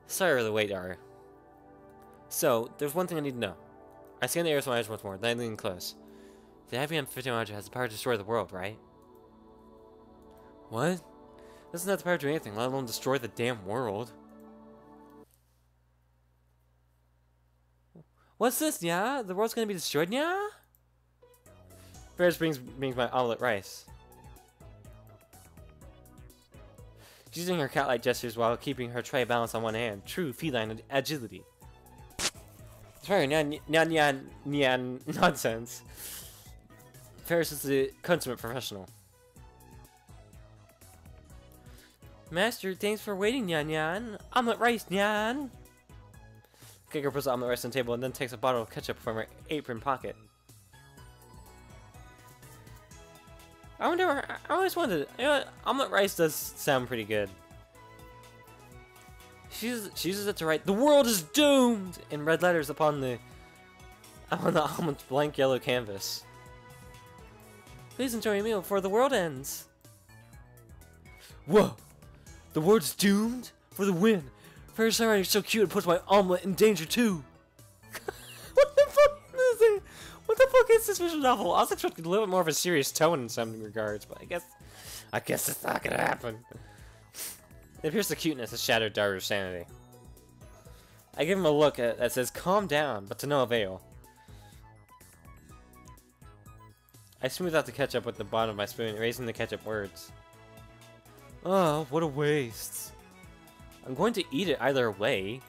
Speaker 2: Sorry for the wait, Daru. So, there's one thing I need to know. I scanned the air once more, then I leaned close. The IBM 5100 has the power to destroy the world, right? What? Doesn't have the power to do anything, let alone destroy the damn world. What's this, yeah? The world's gonna be destroyed, yeah? Ferris brings my omelet rice. She's using her cat-like gestures while keeping her tray balanced on one hand. True feline agility. Sorry, nonsense. Ferris is the consummate professional. Master, thanks for waiting, Nyan. Omelet rice, Nyan. Kicker puts the omelet rice on the table and then takes a bottle of ketchup from her apron pocket. I always wondered, you know what, omelet rice does sound pretty good. She uses it to write, "The world is doomed!" in red letters on the omelet's blank yellow canvas. Please enjoy your meal before the world ends. Whoa! The world's doomed? For the win! Ferris already so cute it puts my omelet in danger too! What the fuck is this? What the fuck is this visual novel? I was expecting a little bit more of a serious tone in some regards, but I guess it's not gonna happen. It appears the cuteness has shattered Daru's sanity. I give him a look that says, "Calm down," but to no avail. I smooth out the ketchup with the bottom of my spoon, erasing the ketchup words. Oh, what a waste. I'm going to eat it either way.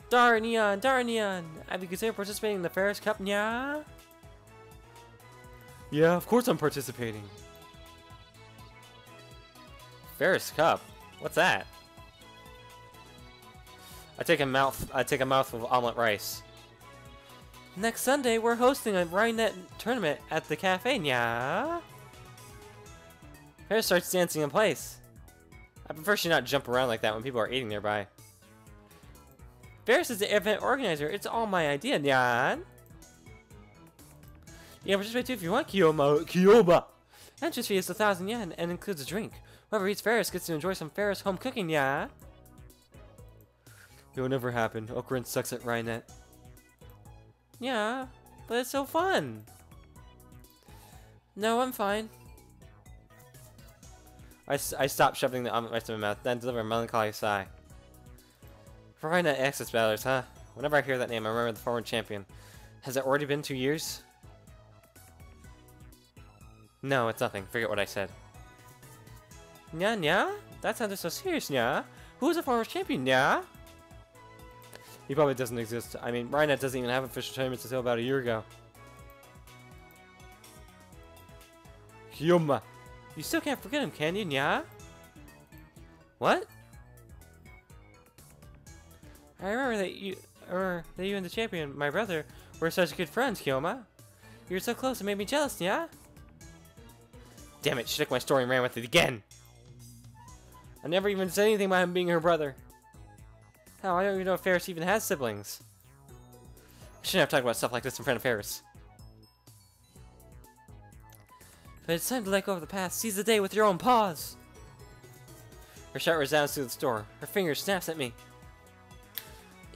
Speaker 2: Darn Neon! Have you considered participating in the Ferris Cup, nya? Yeah, of course I'm participating. Ferris Cup? What's that? I take a mouthful of omelet rice. Next Sunday, we're hosting a Rhinet tournament at the cafe, nya? Ferris starts dancing in place. I prefer she not jump around like that when people are eating nearby. Ferris is the event organizer. It's all my idea, Nyan. You can participate too if you want, Kyoba. Entrance fee is 1,000 yen and includes a drink. Whoever eats Ferris gets to enjoy some Ferris home cooking, yeah. It will never happen. Okran sucks at Rhinet. Yeah, but it's so fun. No, I'm fine. I stop shoving the omelet rice in my mouth, then deliver a melancholy sigh. For Rhinet Access Battlers, huh? Whenever I hear that name, I remember the former champion. Has it already been 2 years? No, it's nothing. Forget what I said. Nya? That sounded so serious, Nya. Who is the former champion, Nya? He probably doesn't exist. I mean, Rhinet doesn't even have official tournaments until about a year ago. Kyoma. You still can't forget him, can you, Nya? What? I remember that you and the champion, my brother, were such good friends, Kyoma. You were so close, it made me jealous, Nya? Damn it, she took my story and ran with it again. I never even said anything about him being her brother. Hell, I don't even know if Ferris even has siblings. I shouldn't have talked about stuff like this in front of Ferris. But it's time to let go of the past. Seize the day with your own paws. Her shout resounds through the store. Her finger snaps at me.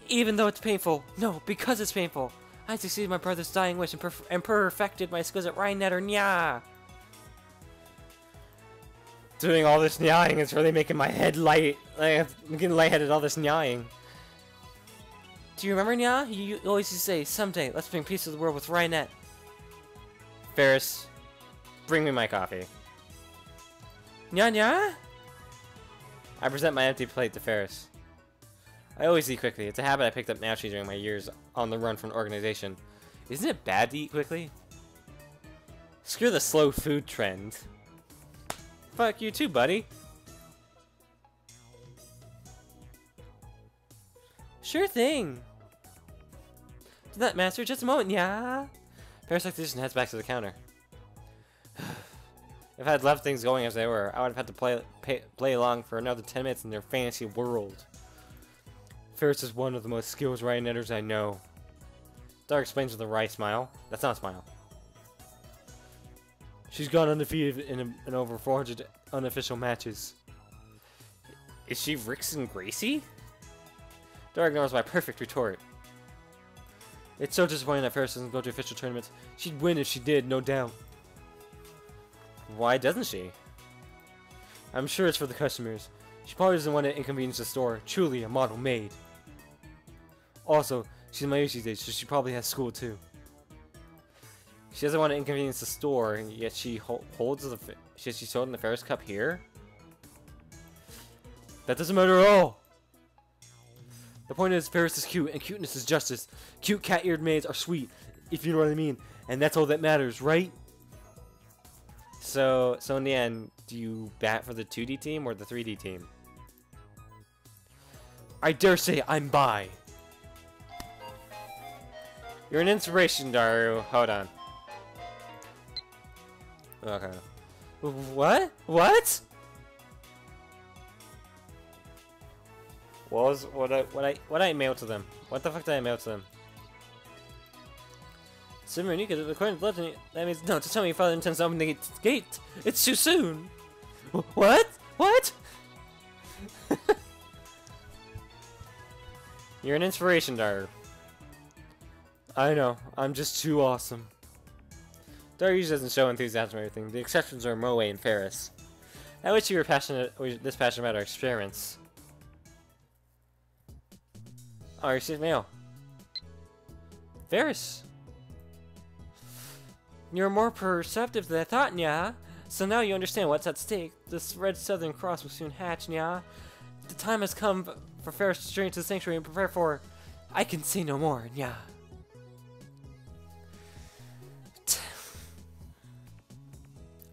Speaker 2: Even though it's painful. No, because it's painful. I succeeded my brother's dying wish and perfected my skills at Rhine Netter. Nya! Doing all this nying is really making my head light. I'm getting lightheaded all this nying. Do you remember, Nya? You always used to say, someday, let's bring peace to the world with Rhine. Ferris, bring me my coffee. Nya Nya? I present my empty plate to Ferris. I always eat quickly. It's a habit I picked up naturally during my years on the run from an organization. Isn't it bad to eat quickly? Screw the slow food trend. Fuck you too, buddy. Sure thing. To that, master, just a moment, yeah. Ferris like this and heads back to the counter. If I had left things going as they were, I would have had to play along for another 10 minutes in their fantasy world. Ferris is one of the most skilled Rhine Netters I know. Dar explains with a wry smile. That's not a smile. She's gone undefeated in over 400 unofficial matches. Is she Rickson Gracie? Dar ignores my perfect retort. It's so disappointing that Ferris doesn't go to official tournaments. She'd win if she did, no doubt. Why doesn't she? I'm sure it's for the customers. She probably doesn't want to inconvenience the store. Truly a model maid. Also, she's my age these days, so she probably has school too. She doesn't want to inconvenience the store, yet she holds the. She's holding the Ferris Cup here. That doesn't matter at all. The point is, Ferris is cute, and cuteness is justice. Cute cat-eared maids are sweet, if you know what I mean, and that's all that matters, right? So in the end, do you bat for the 2D team or the 3D team? I dare say I'm bi. You're an inspiration, Daru. Hold on. Okay. What? What? What I mailed to them? What the fuck did I mail to them? Simranika, according to legend, that means no. To tell me your father intends to open the gate. It's too soon. What? What? You're an inspiration, Daru. I know. I'm just too awesome. Daru usually doesn't show enthusiasm or anything. The exceptions are Moe and Ferris. I wish you were this passionate about our experiments. Oh, you received mail. Ferris. You're more perceptive than I thought, Nya. So now you understand what's at stake. This red Southern Cross will soon hatch, Nya. The time has come for Ferris to journey to the sanctuary and prepare for... I can say no more, Nya.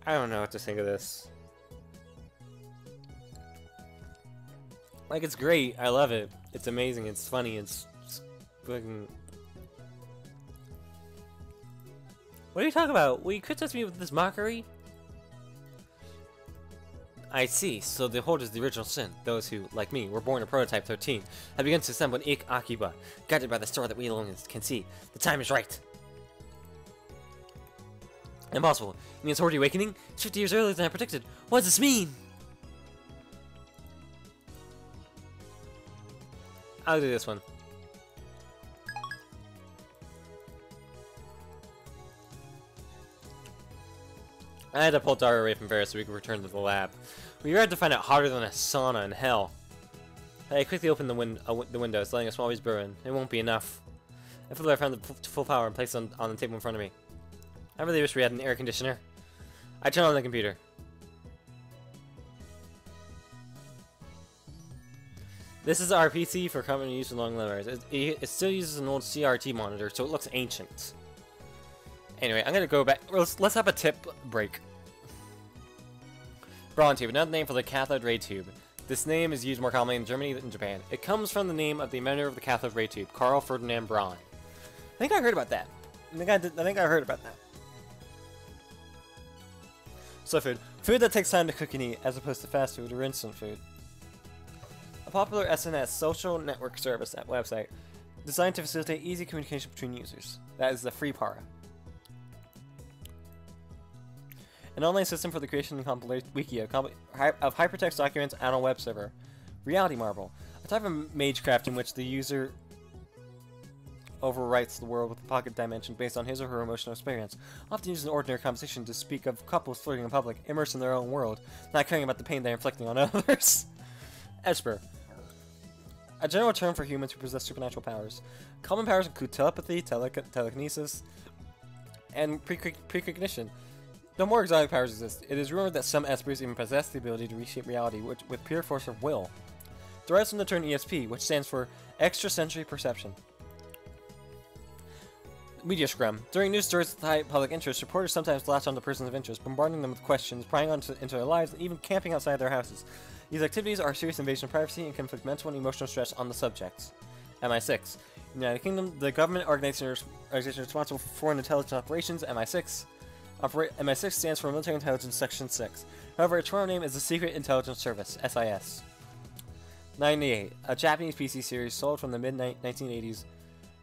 Speaker 2: I don't know what to think of this. Like, it's great. I love it. It's amazing. It's funny. It's fucking... What are you talking about? Will you criticize me with this mockery? I see. So the hold is the original sin. Those who, like me, were born in Prototype 13 have begun to assemble an Ik Akiba, guided by the star that we alone can see. The time is right. Impossible. It means Horde Awakening? It's 50 years earlier than I predicted. What does this mean? I'll do this one. I had to pull Daru away from Ferris so we could return to the lab. We were had to find out hotter than a sauna in hell. I quickly opened the windows, letting a small breeze blow in. It won't be enough. I found the full power and placed it on the table in front of me. I really wish we had an air conditioner. I turned on the computer. This is our PC for common use in long hours. It still uses an old CRT monitor, so it looks ancient. Anyway, I'm gonna go back. Let's have a tip break.
Speaker 1: Braun tube, another name for the cathode ray tube. This name is used more commonly in Germany than in Japan. It comes from the name of the inventor of the cathode ray tube, Carl Ferdinand Braun. I think I heard about that. I think I heard about that. Slow food. Food that takes time to cook and eat, as opposed to fast food or instant food. A popular SNS social network service website designed to facilitate easy communication between users. That is the FreePara. An online system for the creation and compilation wiki of hypertext documents on a web server. Reality Marble. A type of magecraft in which the user overwrites the world with a pocket dimension based on his or her emotional experience. Often used in ordinary conversation to speak of couples flirting in public, immersed in their own world, not caring about the pain they're inflicting on others. Esper. A general term for humans who possess supernatural powers. Common powers include telepathy, telekinesis, and precognition. Though more exotic powers exist, it is rumored that some Espers even possess the ability to reshape reality with pure force of will. Derives from the term ESP, which stands for Extrasensory Perception. Media scrum. During news stories with high public interest, reporters sometimes latch on to persons of interest, bombarding them with questions, prying into their lives, and even camping outside their houses. These activities are a serious invasion of privacy and can inflict mental and emotional stress on the subjects. MI6. United Kingdom, the government organization responsible for foreign intelligence operations, MI6. MI6 stands for Military Intelligence Section 6. However, its former name is the Secret Intelligence Service, SIS. 98. A Japanese PC series sold from the mid-1980s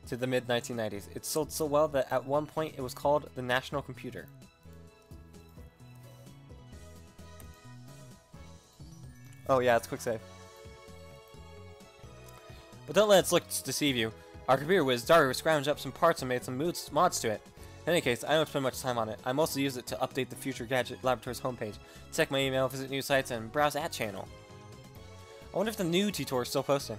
Speaker 1: to the mid-1990s. It sold so well that at one point it was called the National Computer. Oh yeah, it's quick save. But don't let its looks deceive you. Our computer whiz Daru scrounged up some parts and made some mods to it. In any case, I don't spend much time on it. I mostly use it to update the Future Gadget Laboratories homepage, check my email, visit news sites, and browse at channel. I wonder if the new tutor is still posting.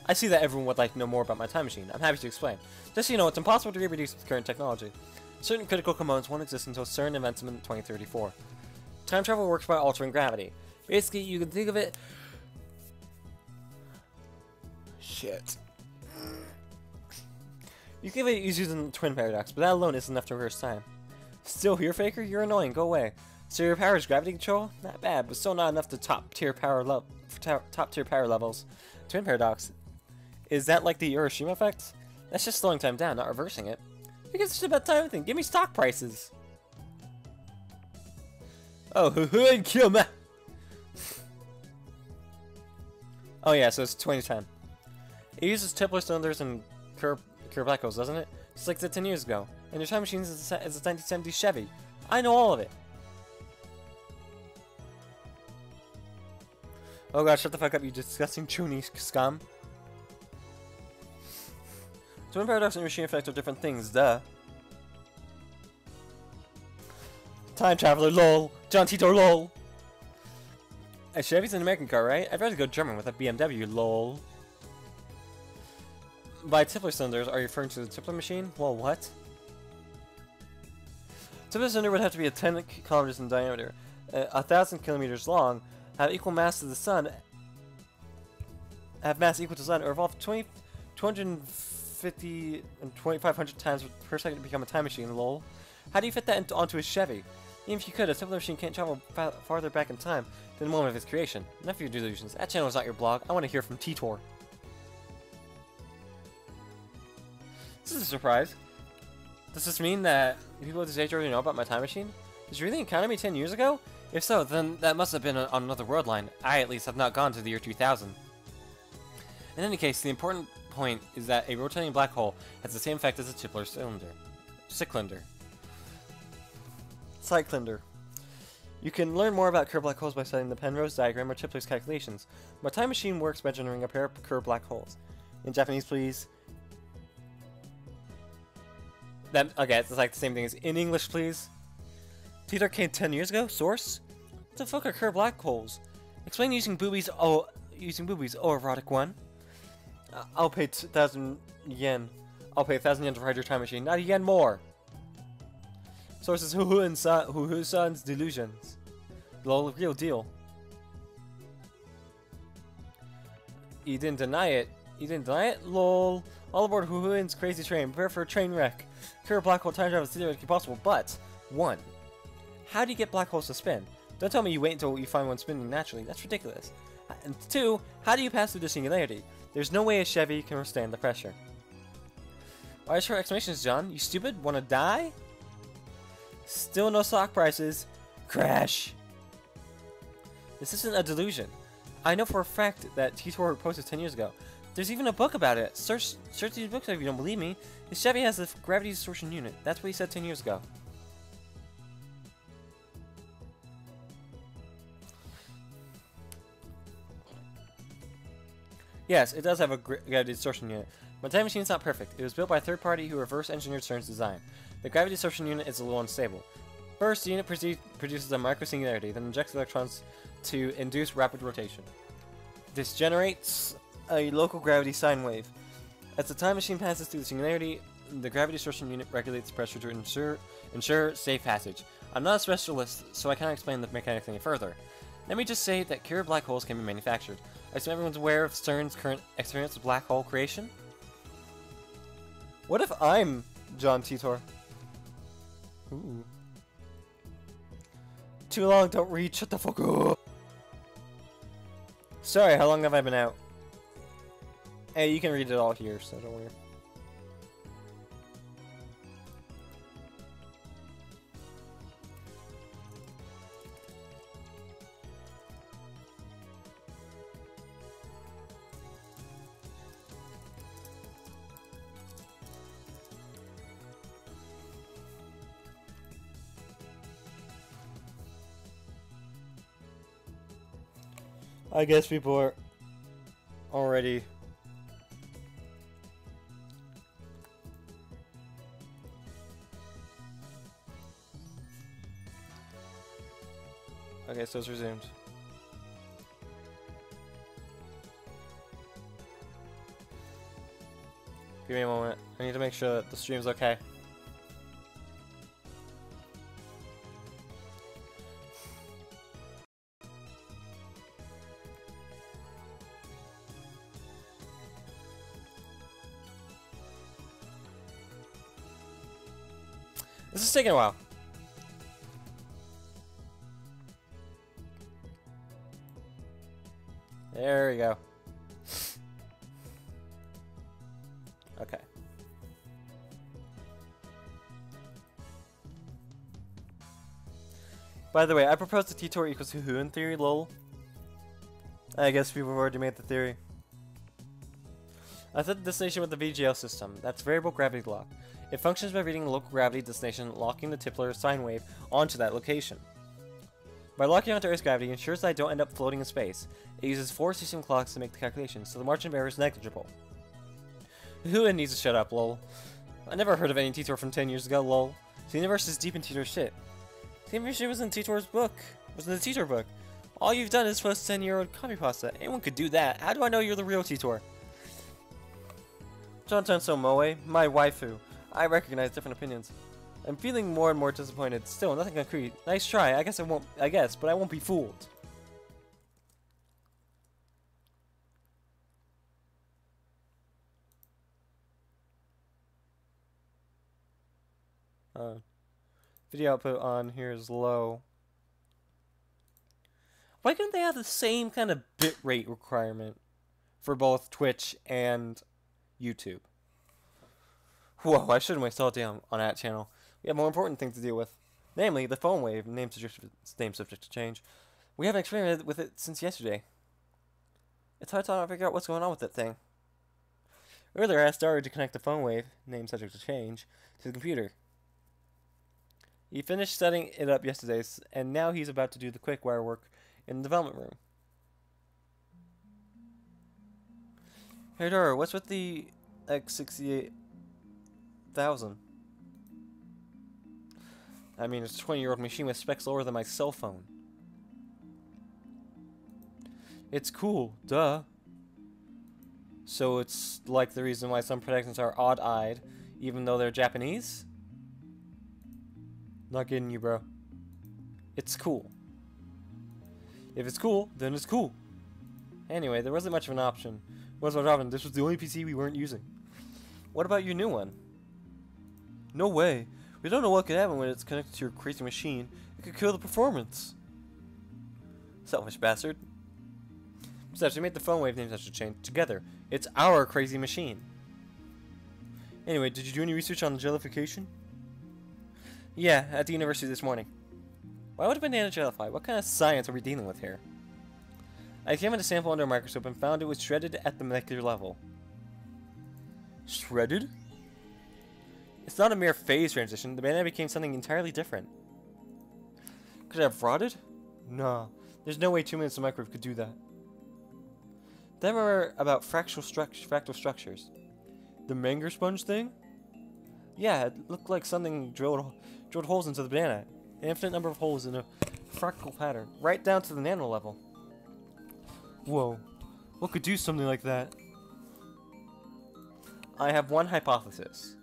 Speaker 1: I see that everyone would like to know more about my time machine. I'm happy to explain. Just so you know, it's impossible to reproduce with current technology. Certain critical components won't exist until CERN invents them in 2034. Time travel works by altering gravity. Basically, you can think of it... Shit. You can think of it as using the twin paradox, but that alone isn't enough to reverse time. Still here, Faker? You're annoying. Go away. So your power is gravity control? Not bad, but still not enough to top tier power levels. Twin paradox. Is that like the Hiroshima effect? That's just slowing time down, not reversing it. Who gives a shit about time thing? Give me stock prices. Oh, and kill me. Oh yeah, so it's 2010. It uses Tipler cylinders and curved black holes, doesn't it? Just like the 10 years ago. And your time machine is a 1970s Chevy. I know all of it. Oh god, shut the fuck up, you disgusting chuny scum. Twin paradox and machine effect are different things, duh. Time traveler, lol. John Tito, lol. A Chevy's an American car, right? I'd rather go German with a BMW, lol. By Tipler cylinders, are you referring to the Tipler machine? Well, what? Tipler cylinder would have to be 10 kilometers in diameter, 1,000 kilometers long, have equal mass to the sun, have mass equal to the sun, or evolve 250 and 2,500 times per second to become a time machine, lol. How do you fit that onto a Chevy? Even if you could, a Tipler machine can't travel farther back in time than the moment of its creation. Enough of your delusions. That channel is not your blog. I want to hear from Titor. This is a surprise. Does this mean that people at this age already know about my time machine? Did you really encounter me 10 years ago? If so, then that must have been on another world line. I, at least, have not gone to the year 2000. In any case, the important point is that a rotating black hole has the same effect as a Tipler cylinder. Cyclinder. You can learn more about curved black holes by studying the Penrose diagram or Tipler's calculations. My time machine works by generating a pair of curved black holes. In Japanese, please. Okay, it's like the same thing as in English, please. Titor came 10 years ago? Source? What the fuck are curved black holes? Explain using boobies. Oh, erotic one. I'll pay 2,000 yen. I'll pay 1,000 yen to ride your time machine. Not a yen more. Sources Huhu-san's delusions. Lol, real deal. You didn't deny it. You didn't deny it? Lol. All aboard Huhuin's crazy train. Prepare for a train wreck. Curved black hole time travel is theoretically possible, but 1. How do you get black holes to spin? Don't tell me you wait until you find one spinning naturally. That's ridiculous. And 2. How do you pass through the singularity? There's no way a Chevy can withstand the pressure. Why short explanations, John? You stupid? Wanna die? Still no stock prices. Crash. This isn't a delusion. I know for a fact that T-Tor posted 10 years ago. There's even a book about it. Search these books if you don't believe me. The Chevy has the gravity distortion unit. That's what he said 10 years ago. Yes, it does have a gravity distortion unit. But the time machine's not perfect. It was built by a third party who reverse engineered Steins' design. The gravity distortion unit is a little unstable. First, the unit produces a microsingularity, then injects electrons to induce rapid rotation. This generates a local gravity sine wave. As the time machine passes through the singularity, the gravity distortion unit regulates pressure to ensure safe passage. I'm not a specialist, so I can't explain the mechanics any further. Let me just say that cured black holes can be manufactured. I assume everyone's aware of CERN's current experience with black hole creation? What if I'm John Titor? Ooh. Too long, don't read, shut the fuck up! Sorry, how long have I been out? Hey, you can read it all here, so don't worry. I guess people are already okay, so it's resumed. Give me a moment. I need to make sure that the stream's okay. This is taking a while. There we go. Okay. By the way, I proposed that T-Tor equals who in theory, lol. I guess people have already made the theory. I set the destination with the VGL system. That's variable gravity lock. It functions by reading the local gravity destination, locking the Tipler sine wave onto that location. By locking onto Earth's gravity, it ensures that I don't end up floating in space. It uses 4 system clocks to make the calculations, so the margin of error is negligible. Who needs to shut up, lol. I never heard of any T-Tor from 10 years ago, lol. The universe is deep in T-Tor's shit. The information was in T-Tor's book. It was in the T-Tor book. All you've done is post 10-year-old copy pasta. Anyone could do that. How do I know you're the real T-Tor? John Tenso Moe, my waifu. I recognize different opinions. I'm feeling more and more disappointed. Still, nothing concrete. Nice try. I guess but I won't be fooled. Video output on here is low. Why couldn't they have the same kind of bitrate requirement for both Twitch and YouTube? Whoa, I shouldn't waste all day on that channel. We have more important things to deal with. Namely, the phone wave, name subject to change. We haven't experimented with it since yesterday. It's hard to figure out what's going on with that thing. Earlier, I started to connect the phone wave, name subject to change, to the computer. He finished setting it up yesterday, and now he's about to do the quick wire work in the development room. Hey Dora, what's with the X68,000? I mean, it's a 20-year-old machine with specs lower than my cell phone. It's cool, duh. So it's like the reason why some protections are odd-eyed, even though they're Japanese? Not getting you, bro. It's cool. If it's cool, then it's cool. Anyway, there wasn't much of an option. What's my problem? This was the only PC we weren't using. What about your new one? No way.
Speaker 2: We don't know what could happen when it's connected to your crazy machine. It could kill the performance. Selfish bastard. Besides, we made the phone wave name such a change together. It's our crazy machine. Anyway, did you do any research on jellification? Yeah, at the university this morning. Why would a banana jellify? What kind of science are we dealing with here? I examined a sample under a microscope and found it was shredded at the molecular level. Shredded? It's not a mere phase transition. The banana became something entirely different. Could it have rotted? No. There's no way 2 minutes of microwave could do that. Then remember about fractal structures. The Menger sponge thing? Yeah, it looked like something drilled holes into the banana. An infinite number of holes in a fractal pattern, right down to the nano level. Whoa. What could do something like that? I have one hypothesis.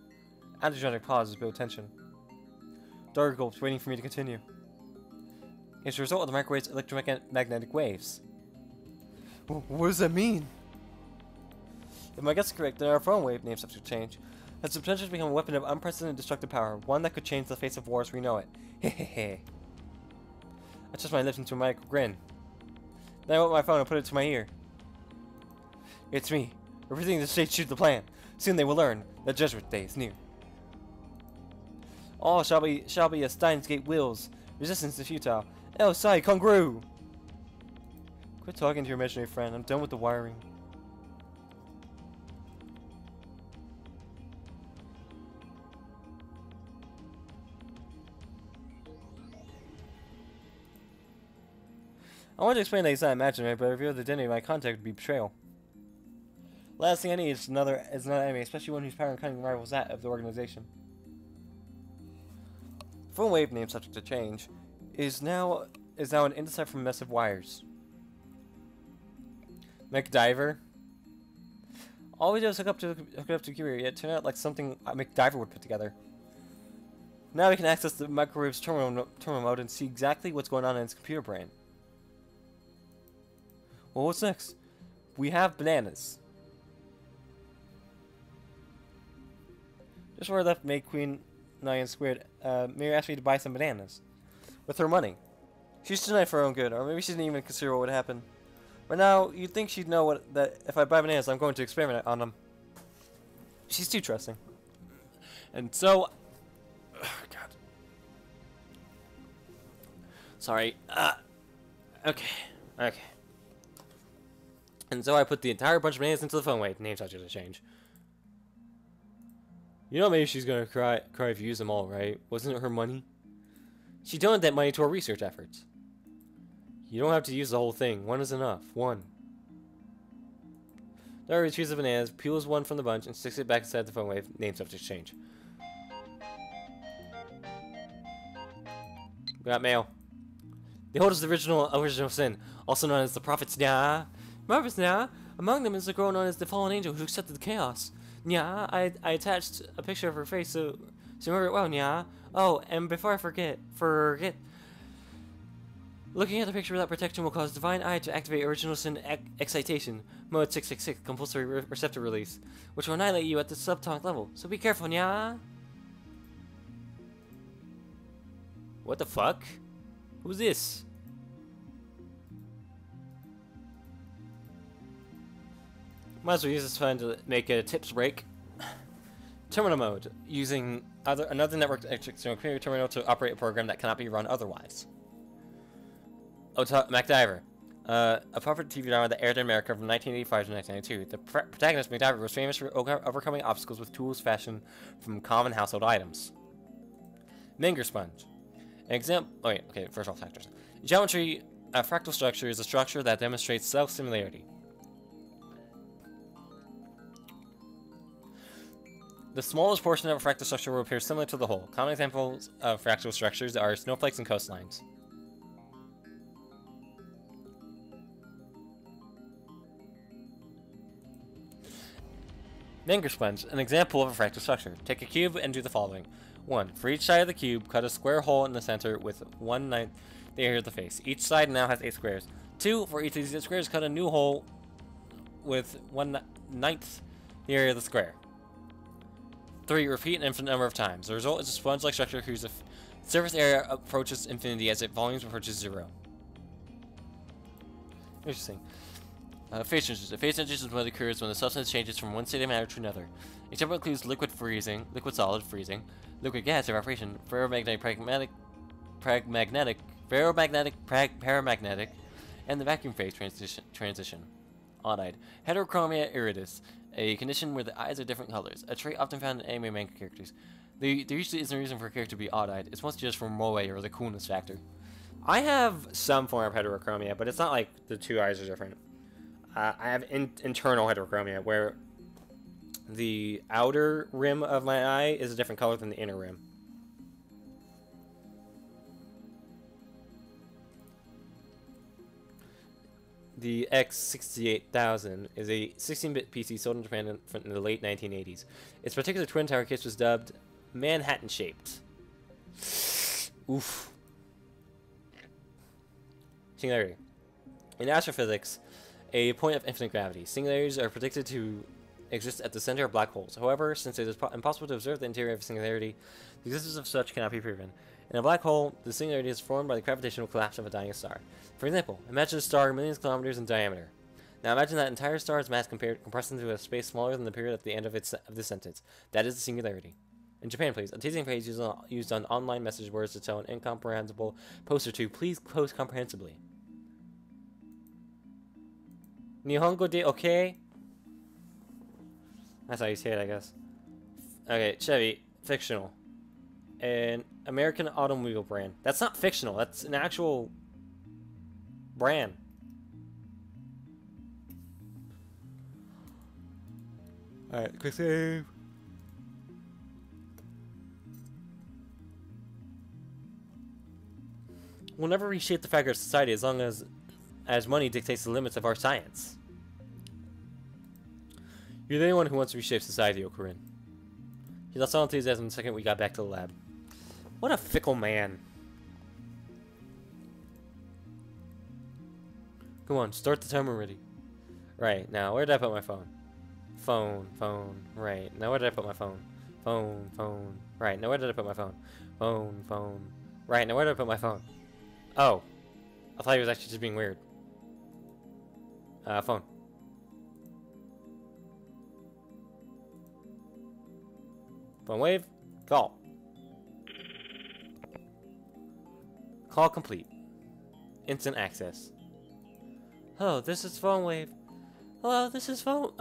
Speaker 2: Androgenic pauses build tension. Dark gulps waiting for me to continue. It's a result of the microwave's electromagnetic waves. What does that mean? If my guess is correct, then our phone wave name subject change has the potential to become a weapon of unprecedented destructive power, one that could change the face of war as we know it. Hehehe. I touched my lips into a micro grin. Then I went my phone and put it to my ear. It's me. Everything the state shoots the plan. Soon they will learn that Judgment Day is near. All shall be as Steins Gate wills. Resistance is futile. El Sai Congru! Quit talking to your imaginary friend. I'm done with the wiring. I wanted to explain that he's not imaginary, but I revealed the identity of my contact would be betrayal. Last thing I need is another enemy, especially one whose power and cunning rivals that of the organization. Phone wave name subject to change is now an indecipherable mess of wires. MacDiver. All we do is hook it up to the computer, yet it turned out like something MacDiver would put together. Now we can access the microwave's terminal mode and see exactly what's going on in its computer brain. Well, what's next? We have bananas. Just before I left May Queen 9 squared, Mary asked me to buy some bananas. With her money. She's tonight for her own good, or maybe she didn't even consider what would happen. But now, you'd think she'd know that if I buy bananas, I'm going to experiment on them. She's too trusting. And so... God. Sorry. Okay. And so I put the entire bunch of bananas into the phone wave. Name subject to change. You know maybe she's gonna cry if you use them all, right? Wasn't it her money? She donated that money to our research efforts. You don't have to use the whole thing. One is enough. One. Dara retrieves the bananas, peels one from the bunch, and sticks it back inside the phone wave. Name subject change. We got mail. They hold us the original sin, also known as the Prophets Nya. Prophets Nya? Among them is a girl known as the Fallen Angel who accepted the chaos. Nya, I attached a picture of her face so remember it well, Nya. Oh, and before I forget. Looking at the picture without protection will cause Divine Eye to activate Original Sin Excitation, Mode 666, Compulsory Receptor Release, which will annihilate you at the subatomic level, so be careful, Nya! What the fuck? Who's this? Might as well use this fund to make a tips break. Terminal mode, using another network external computer terminal to operate a program that cannot be run otherwise. MacDiver. A popular TV drama that aired in America from 1985 to 1992. The protagonist, MacDiver, was famous for overcoming obstacles with tools fashioned from common household items. Menger sponge. An example. Oh, wait, okay, first all factors. Geometry, a fractal structure is a structure that demonstrates self-similarity. The smallest portion of a fractal structure will appear similar to the whole. Common examples of fractal structures are snowflakes and coastlines. Menger sponge, an example of a fractal structure. Take a cube and do the following. 1. For each side of the cube, cut a square hole in the center with 1/9 the area of the face. Each side now has 8 squares. 2. For each of these squares, cut a new hole with 1/9 the area of the square.
Speaker 1: 3. Repeat an infinite number of times. The result is a sponge-like structure whose surface area approaches infinity as its volume approaches 0. Interesting. Phase transition. A phase transition is what occurs when the substance changes from one state of matter to another. Example includes liquid freezing, liquid solid freezing, liquid gas evaporation, paramagnetic, and the vacuum phase transition. Odd-eyed. Heterochromia iridis, a condition where the eyes are different colors, a trait often found in anime manga characters. There usually isn't a reason for a character to be odd-eyed. It's mostly just for moe or the coolness factor. I have some form of heterochromia, but it's not like the two eyes are different. I have internal heterochromia, where the outer rim of my eye is a different color than the inner rim. The X68000 is a 16-bit PC sold in Japan in the late 1980s. Its particular twin tower case was dubbed Manhattan-shaped. Oof. Singularity. In astrophysics, a point of infinite gravity, singularities are predicted to exist at the center of black holes. However, since it is impossible to observe the interior of a singularity, the existence of such cannot be proven. In a black hole, the singularity is formed by the gravitational collapse of a dying star. For example, imagine a star millions of kilometers in diameter. Now imagine that entire star's mass compressed into a space smaller than the period at the end of this sentence. That is the singularity. In Japan, please, a teasing phrase used on online message boards to tell an incomprehensible post or two, please post comprehensibly. Nihongo de okay? That's how you say it, I guess. Okay, Chevy, fictional. An American automobile brand. That's not fictional, that's an actual brand. Alright, quick save. We'll never reshape the fabric of society as long as money dictates the limits of our science. You're the only one who wants to reshape society, Ocarin. He lost all enthusiasm the second we got back to the lab. What a fickle man. Come on, start the timer already. Right, now where did I put my phone? Phone. Right, now where did I put my phone? Phone. Right, now where did I put my phone? Phone. Right, now where did I put my phone? Oh. I thought he was actually just being weird. Phone. Phone wave. Call. Call complete. Instant access. Hello, this is phone wave. Hello, this is phone.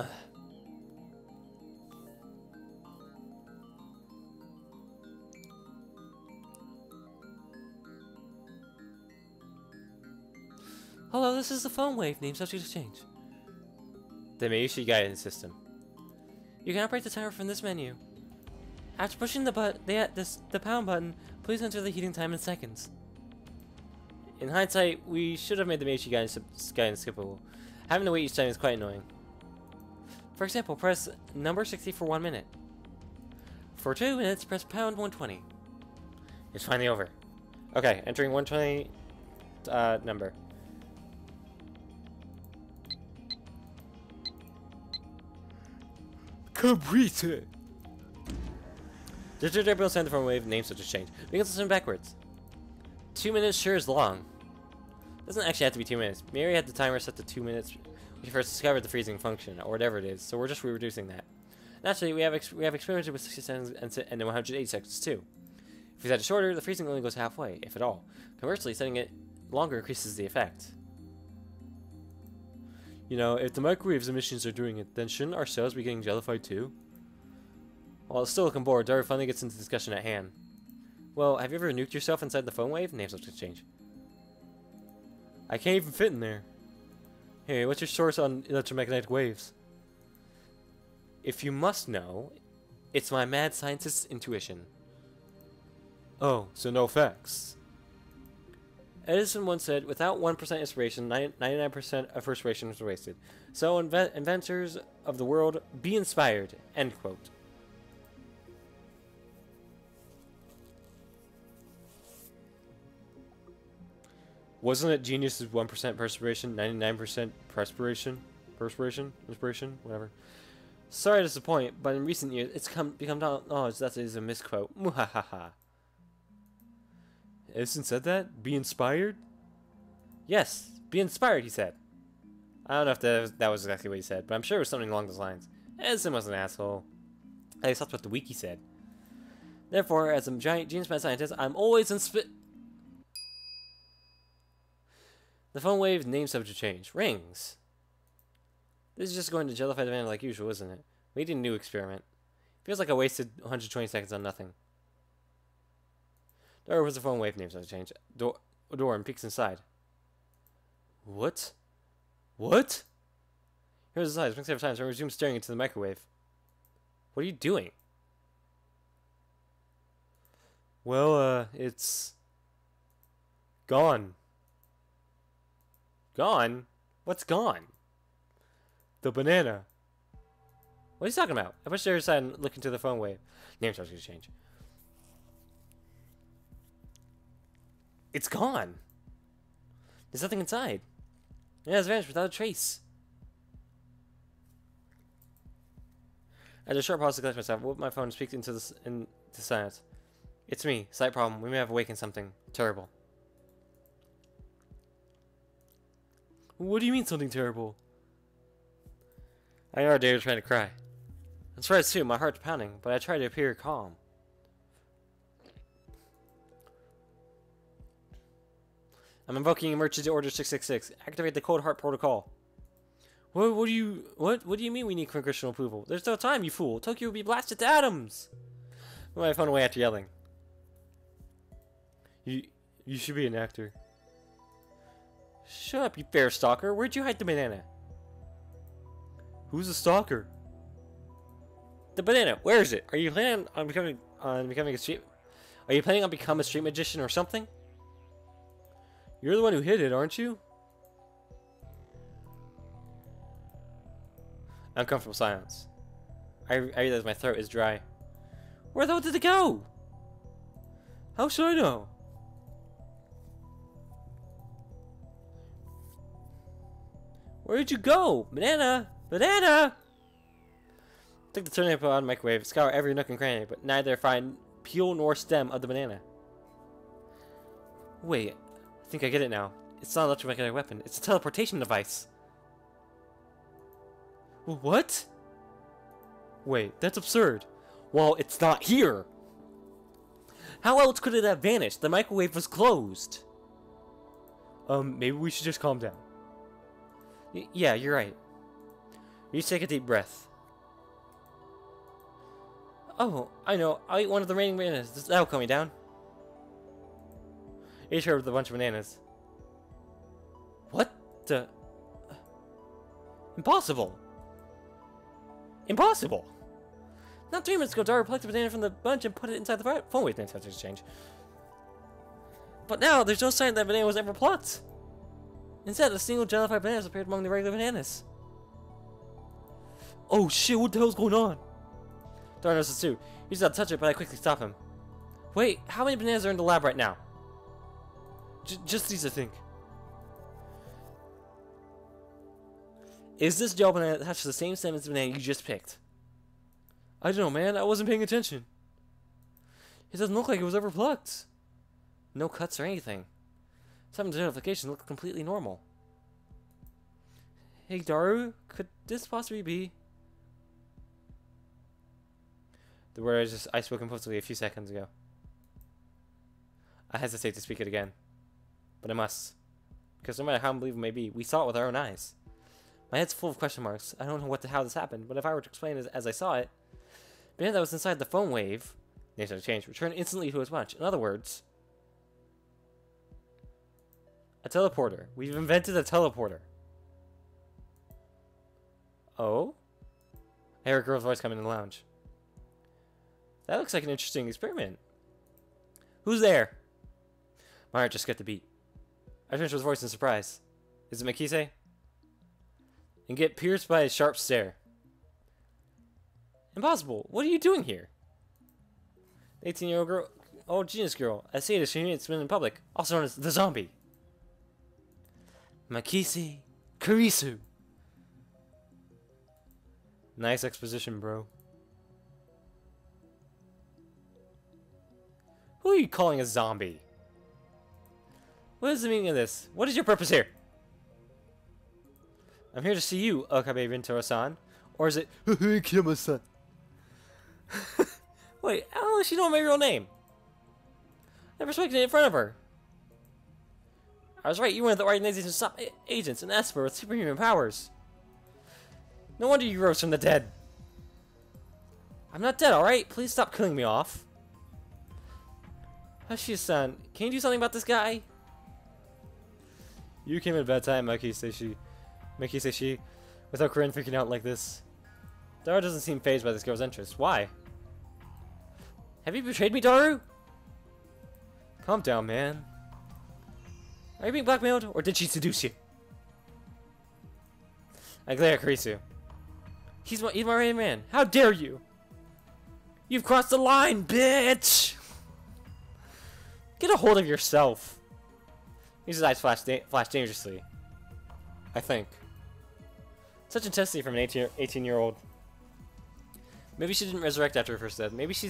Speaker 1: Hello, this is the phone wave. Name subject to change. The Meishi guidance system. You can operate the timer from this menu. After pushing the pound button, please enter the heating time in seconds. In hindsight, we should have made the Meishi guidance skippable. Having to wait each time is quite annoying. For example, press number 60 for 1 minute. For 2 minutes, press pound 120. It's finally over. Okay, entering 120 number. Completed! Digital Derby will send the phone wave, name such as change. We can listen backwards. 2 minutes sure is long. Doesn't actually have to be 2 minutes. Mary had the timer set to 2 minutes when she first discovered the freezing function, or whatever it is, so we're just reducing that. Naturally, we have experimented with 60 seconds and 180 seconds too. If we set it shorter, the freezing only goes halfway, if at all. Conversely, setting it longer increases the effect. You know, if the microwave's emissions are doing it, then shouldn't our cells be getting jellified too? While still looking bored, Daru finally gets into the discussion at hand. Well, have you ever nuked yourself inside the phone wave? Name subject change. I can't even fit in there. Hey, what's your source on electromagnetic waves? If you must know, it's my mad scientist's intuition. Oh, so no facts. Edison once said, without 1% inspiration, 99% of perspiration is wasted. So inventors of the world, be inspired. End quote. Wasn't it genius's 1% perspiration, 99% perspiration, inspiration, whatever?
Speaker 2: Sorry to disappoint, but in recent years, it's become knowledge that is a misquote. Muhahaha. Edison said that? Be inspired? Yes, be inspired, he said. I don't know if that was exactly what he said, but I'm sure it was something along those lines. Edison was an asshole. At least that's what the wiki said. Therefore, as a giant genius-mad scientist, I'm always The phone wave name subject change. Rings. This is just going to jellify the banana like usual, isn't it? We need a new experiment. Feels like I wasted 120 seconds on nothing. Door was the phone wave name subject change. Door and peeks inside. What? What? Here's the size. Brings several times. I resume staring into the microwave. What are you doing? Well, it's gone. Gone? What's gone? The banana. What are you talking about? I pushed her aside and looked into the phone wave. Name subject change. It's gone. There's nothing inside. It has vanished without a trace. After a short pause to collect myself, I whipped my phone and speak into silence. It's me. Slight problem. We may have awakened something terrible. What do you mean something terrible? I know David was trying to cry. I'm surprised too. My heart's pounding, but I try to appear calm. I'm invoking emergency order 666. Activate the cold heart protocol. What do you mean we need congressional approval? There's no time, you fool. Tokyo will be blasted to atoms. Well, I found a way after yelling. You should be an actor. Shut up, you fair stalker. Where'd you hide the banana? Who's a stalker? The banana. Where is it? Are you planning on becoming a street? Are you planning on becoming a street magician or something? You're the one who hid it, aren't you? Uncomfortable silence. I realize my throat is dry. Where the hell did it go? How should I know? Where did you go? Banana! Banana! Take the turnip out of the microwave, scour every nook and cranny, but neither find peel nor stem of the banana. Wait, I think I get it now. It's not an electromagnetic weapon, it's a teleportation device. What? Wait, that's absurd. Well, it's not here. How else could it have vanished? The microwave was closed. Maybe we should just calm down. Yeah, you're right. You take a deep breath. Oh, I know. I'll eat one of the remaining bananas. That'll calm me down. Each her with a bunch of bananas. What the? Impossible. Impossible. Not 3 minutes ago, Dara plucked a banana from the bunch and put it inside the phone wave name exchange. But now, there's no sign that banana was ever plucked. Instead, a single jellified banana has appeared among the regular bananas. Oh shit, what the hell's going on? Dara notices too. He's about to touch it, but I quickly stop him. Wait, how many bananas are in the lab right now? Just these, I think. Is this gel banana attached to the same stem as the banana you just picked? I don't know, man. I wasn't paying attention. It doesn't look like it was ever plucked. No cuts or anything. Some identification look completely normal. Hey, Daru, could this possibly be? The word I spoke impulsively a few seconds ago. I hesitate to speak it again. But I must. Because no matter how unbelievable it may be, we saw it with our own eyes. My head's full of question marks. I don't know how this happened, but if I were to explain it as I saw it, the banana that was inside the phone wave, nature of change, returned instantly to its bunch. In other words, a teleporter. We've invented a teleporter. Oh? I hear a girl's voice coming in the lounge. That looks like an interesting experiment. Who's there? My heart just skipped a beat. I turned to his voice in surprise. Is it Makise? And get pierced by a sharp stare. Impossible. What are you doing here? 18-year-old girl. Oh, genius girl. I see it as it's been in public. Also known as the zombie. Makise Kurisu.
Speaker 1: Nice exposition, bro. Who are you calling a zombie? What is the meaning of this? What is your purpose here? I'm here to see you, Okabe Rintaro-san. Or is it, Kiyama-san? Wait, how does she know my real name? Never spoken it in front of her. I was right, you were one of the organization's agents, an Esper with superhuman powers. No wonder you rose from the dead. I'm not dead, alright? Please stop killing me off. Hashi-san, can you do something about this guy? You came at a bad time, Maki Seishi, without Corinne freaking out like this. Daru doesn't seem fazed by this girl's interest. Why? Have you betrayed me, Daru? Calm down, man. Are you being blackmailed, or did she seduce you? I glare at Kurisu. He's my right man. How dare you? You've crossed the line, bitch! Get a hold of yourself. His eyes flash dangerously. I think. Such intensity from an 18-year-old. Maybe she didn't resurrect after her first death. Maybe she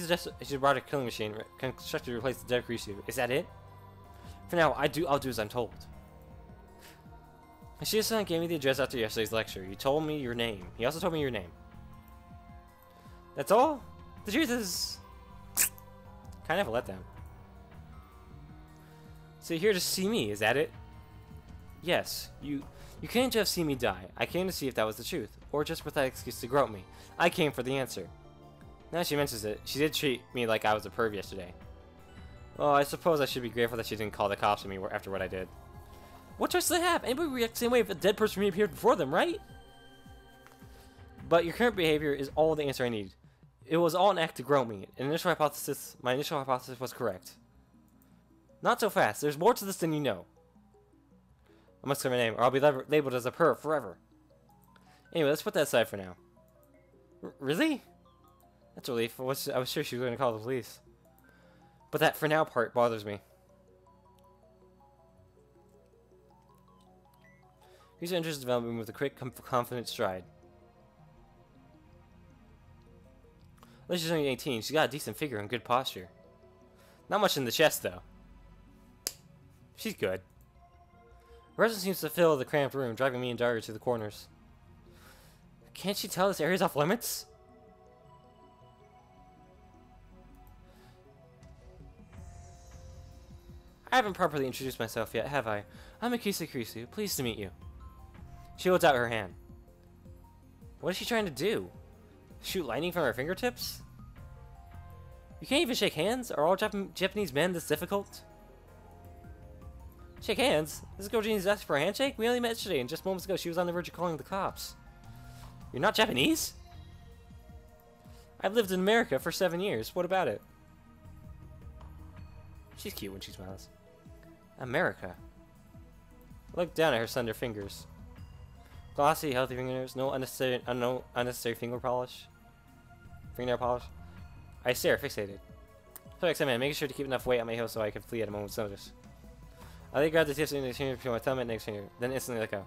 Speaker 1: brought a killing machine constructed to replace the dead Kurisu. Is that it? For now, I'll do as I'm told. Hashi-san gave me the address after yesterday's lecture. He told me your name. He also told me your name. That's all? The truth is... kind of a letdown. So you're here to see me, is that it? Yes. You came to have seen me die. I came to see if that was the truth. Or just with that excuse to grope me. I came for the answer. Now she mentions it, she did treat me like I was a perv yesterday. Well, I suppose I should be grateful that she didn't call the cops on me after what I did. What choice do they have? Anybody would react the same way if a dead person reappeared before them, right? But your current behavior is all the answer I need. It was all an act to grope me. My initial hypothesis was correct. Not so fast. There's more to this than you know. I must clear my name, or I'll be labeled as a perv forever. Anyway, let's put that aside for now. Really? That's a relief. I was sure she was going to call the police. But that for now part bothers me. User interest development with a quick, confident stride. At least she's only 18. She's got a decent figure and good posture. Not much in the chest, though. She's good. Her presence seems to fill the cramped room, driving me and Daru to the corners. Can't she tell this area's off limits? I haven't properly introduced myself yet, have I? I'm Akisa Kurisu. Pleased to meet you. She holds out her hand. What is she trying to do? Shoot lightning from her fingertips? You can't even shake hands? Are all Japanese men this difficult? Shake hands? This girl Jeannie's asking for a handshake? We only met yesterday, and just moments ago she was on the verge of calling the cops. You're not Japanese? I've lived in America for 7 years. What about it? She's cute when she smiles. America. Look down at her slender fingers. Glossy, healthy fingernails, no unnecessary fingernail polish. I stare, fixated. So like man, making sure to keep enough weight on my heel so I can flee at a moment's notice. I then grab the tips in the finger between my thumb and next finger, then instantly let go.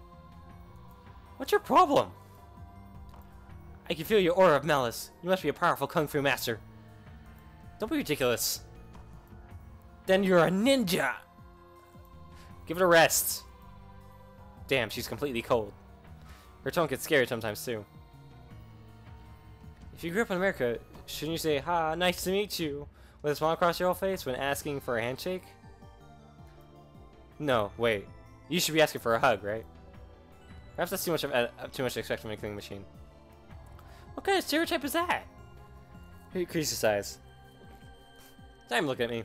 Speaker 1: What's your problem? I can feel your aura of malice. You must be a powerful kung fu master. Don't be ridiculous. Then you're a ninja! Give it a rest. Damn, she's completely cold. Her tone gets scary sometimes, too. If you grew up in America, shouldn't you say, "Ha, nice to meet you," with a smile across your whole face when asking for a handshake? No, wait. You should be asking for a hug, right? Perhaps that's too much to expect from a killing machine. What kind of stereotype is that? Kurisu sighs. Time to look at me.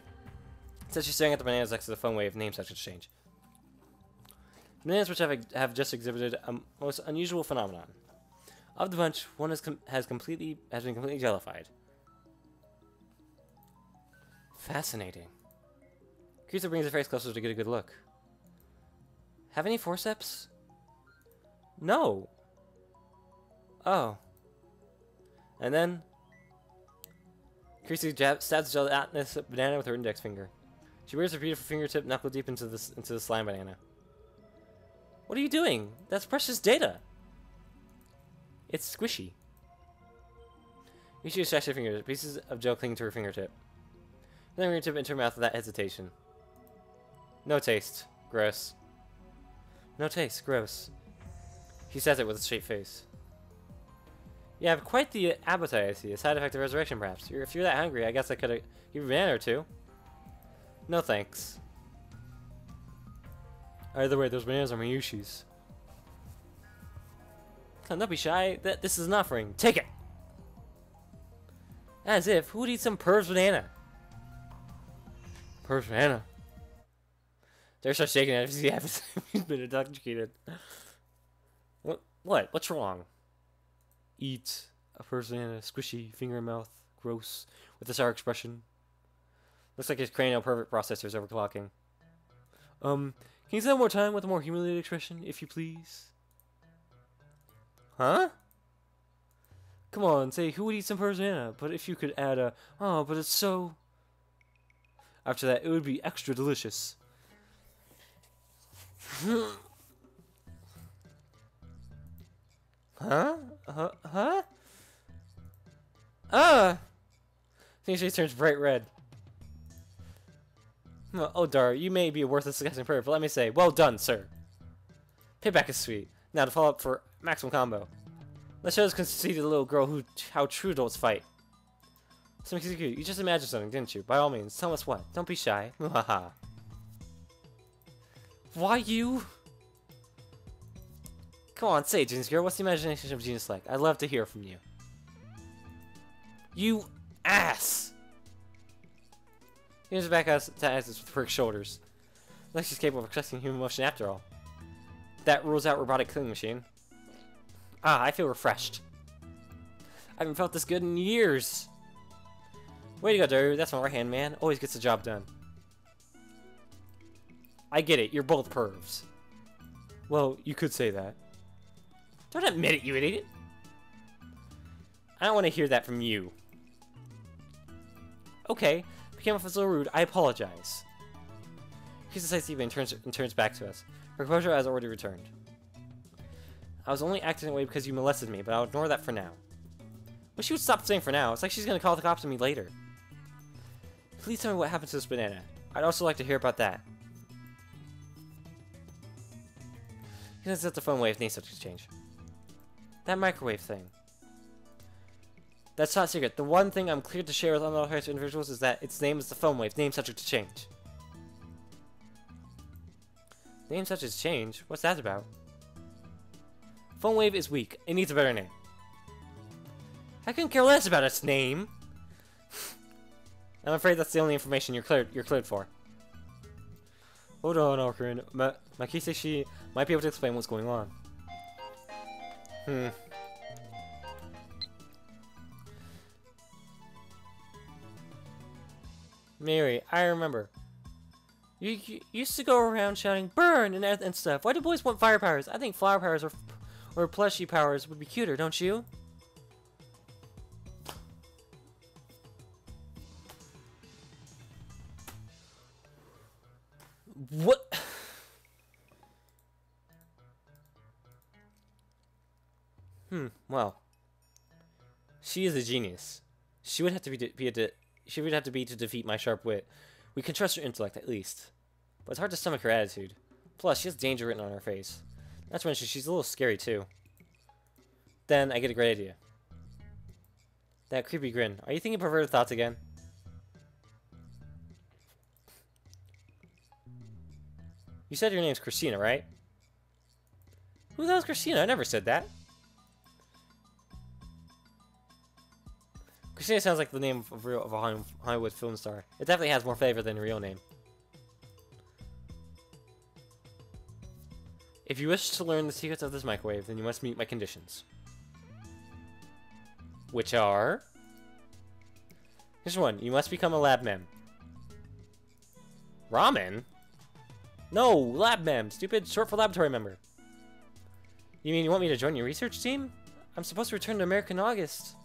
Speaker 1: Says she's staring at the bananas next to the fun way of name sex exchange. Bananas which have just exhibited a most unusual phenomenon. Of the bunch, one has been completely jellified. Fascinating. Kurisu brings her face closer to get a good look. Have any forceps? No. Oh. And then Kurisu stabs the gelatinous banana with her index finger. She wears her beautiful fingertip knuckle deep into the slime banana. What are you doing? That's precious data. It's squishy.
Speaker 2: You should stretch your fingers. Pieces of gel cling to her fingertip. Then her fingertip into her mouth without hesitation. No taste. Gross. No taste. Gross. He says it with a straight face. You have quite the appetite, I see. A side effect of resurrection, perhaps. If you're that hungry, I guess I could give you a banana or two. No thanks. Either way, those bananas are my Yushis. Come, don't be shy. This is an offering. Take it! As if, who would eat some perv's banana? Perv's banana? They start shaking it if he's been intoxicated. What? What's wrong? Eat a perv's banana, squishy, finger in mouth, gross, with a sour expression. Looks like his cranial pervert processor is overclocking. Can you say that one more time with a more humiliated expression, if you please? Huh? Come on, say, who would eat some perv's banana? But if you could add a, oh, but it's so... After that, it would be extra delicious. Huh? Huh? His face turns bright red. Oh, Dar, you may be a worthless disgusting perv, but let me say, well done, sir. Payback is sweet. Now to follow up for maximum combo. Let's show this conceited little girl how true adults fight. So you just imagined something, didn't you? By all means, tell us what. Don't be shy. Muhaha. Why you? Come on, say it, Genius Girl. What's the imagination of genius like? I'd love to hear from you. You ass! Here's back us to Isis with perked shoulders. Like she's capable of expressing human emotion after all. That rules out robotic killing machine. Ah, I feel refreshed. I haven't felt this good in years. Way to go, Daru. That's my right-hand man. Always gets the job done. I get it. You're both pervs. Well, you could say that. Don't admit it, you idiot. I don't want to hear that from you. Okay. Became off as a little rude. I apologize. He decides to and turns back to us. Her composure has already returned. I was only acting away because you molested me, but I'll ignore that for now. Wish she would stop saying for now. It's like she's gonna call the cops on me later. Please tell me what happened to this banana. I'd also like to hear about that. He says that the phone wave name subject change. That microwave thing. That's not secret. The one thing I'm clear to share with unauthorized individuals is that its name is the phone wave, name subject to change. Name subject to change? What's that about? Phone wave is weak. It needs a better name. I couldn't care less about its name. I'm afraid that's the only information you're cleared for. Hold on, Alkarin. Makiseshi might be able to explain what's going on. Mary, I remember. You used to go around shouting "burn" and stuff. Why do boys want fire powers? I think flower powers or plushy powers would be cuter, don't you? What? Well. She is a genius. She would have to be to defeat my sharp wit. We can trust her intellect, at least. But it's hard to stomach her attitude. Plus, she has danger written on her face. That's when she's a little scary, too. Then, I get a great idea. That creepy grin. Are you thinking perverted thoughts again? You said your name's Christina, right? Who the hell's Christina? I never said that. Christina sounds like the name of a Hollywood film star. It definitely has more flavor than a real name. If you wish to learn the secrets of this microwave, then you must meet my conditions. Which are... Here's one. You must become a lab mem. Ramen? No, lab mem. Stupid. Short for laboratory member. You mean you want me to join your research team? I'm supposed to return to America in August.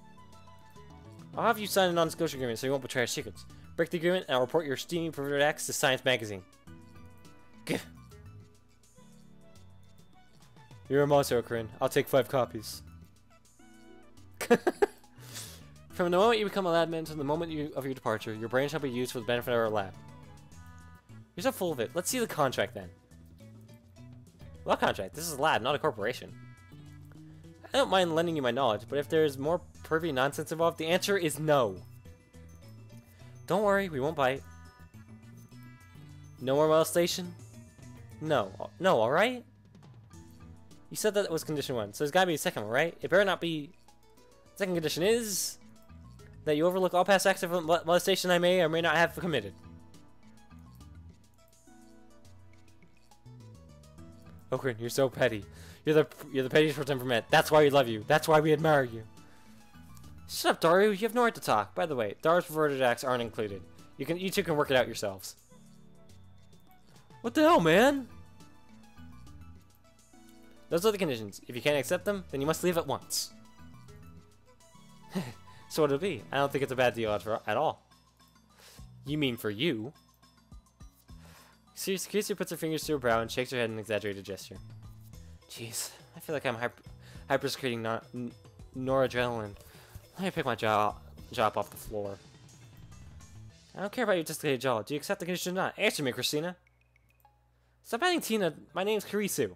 Speaker 2: I'll have you sign a non-disclosure agreement so you won't betray our secrets. Break the agreement and I'll report your steamy perverted acts to Science Magazine. Gah. You're a monster, Corinne. I'll take 5 copies. From the moment you become a lab man to the moment of your departure, your brain shall be used for the benefit of our lab. You're so full of it. Let's see the contract then. What contract? This is a lab, not a corporation. I don't mind lending you my knowledge, but if there's more pervy nonsense involved, the answer is no. Don't worry, we won't bite. No more molestation? No. No, alright? You said that was condition 1, so there's gotta be a second one, right? It better not be... Second condition is... that you overlook all past acts of molestation I may or may not have committed. Okrin, you're so petty. You're the pettiest person ever met. That's why we love you. That's why we admire you. Shut up, Daru. You have no right to talk. By the way, Daru's perverted acts aren't included. You two can work it out yourselves. What the hell, man? Those are the conditions. If you can't accept them, then you must leave at once. So what'll it be? I don't think it's a bad deal at all. You mean for you? Kiryu puts her fingers to her brow and shakes her head in an exaggerated gesture. Jeez, I feel like I'm hyper-secreting noradrenaline. Let me pick my jaw off the floor. I don't care about your dislocated jaw. Do you accept the condition or not? Answer me, Christina. Stop adding Tina. My name's Kirisu.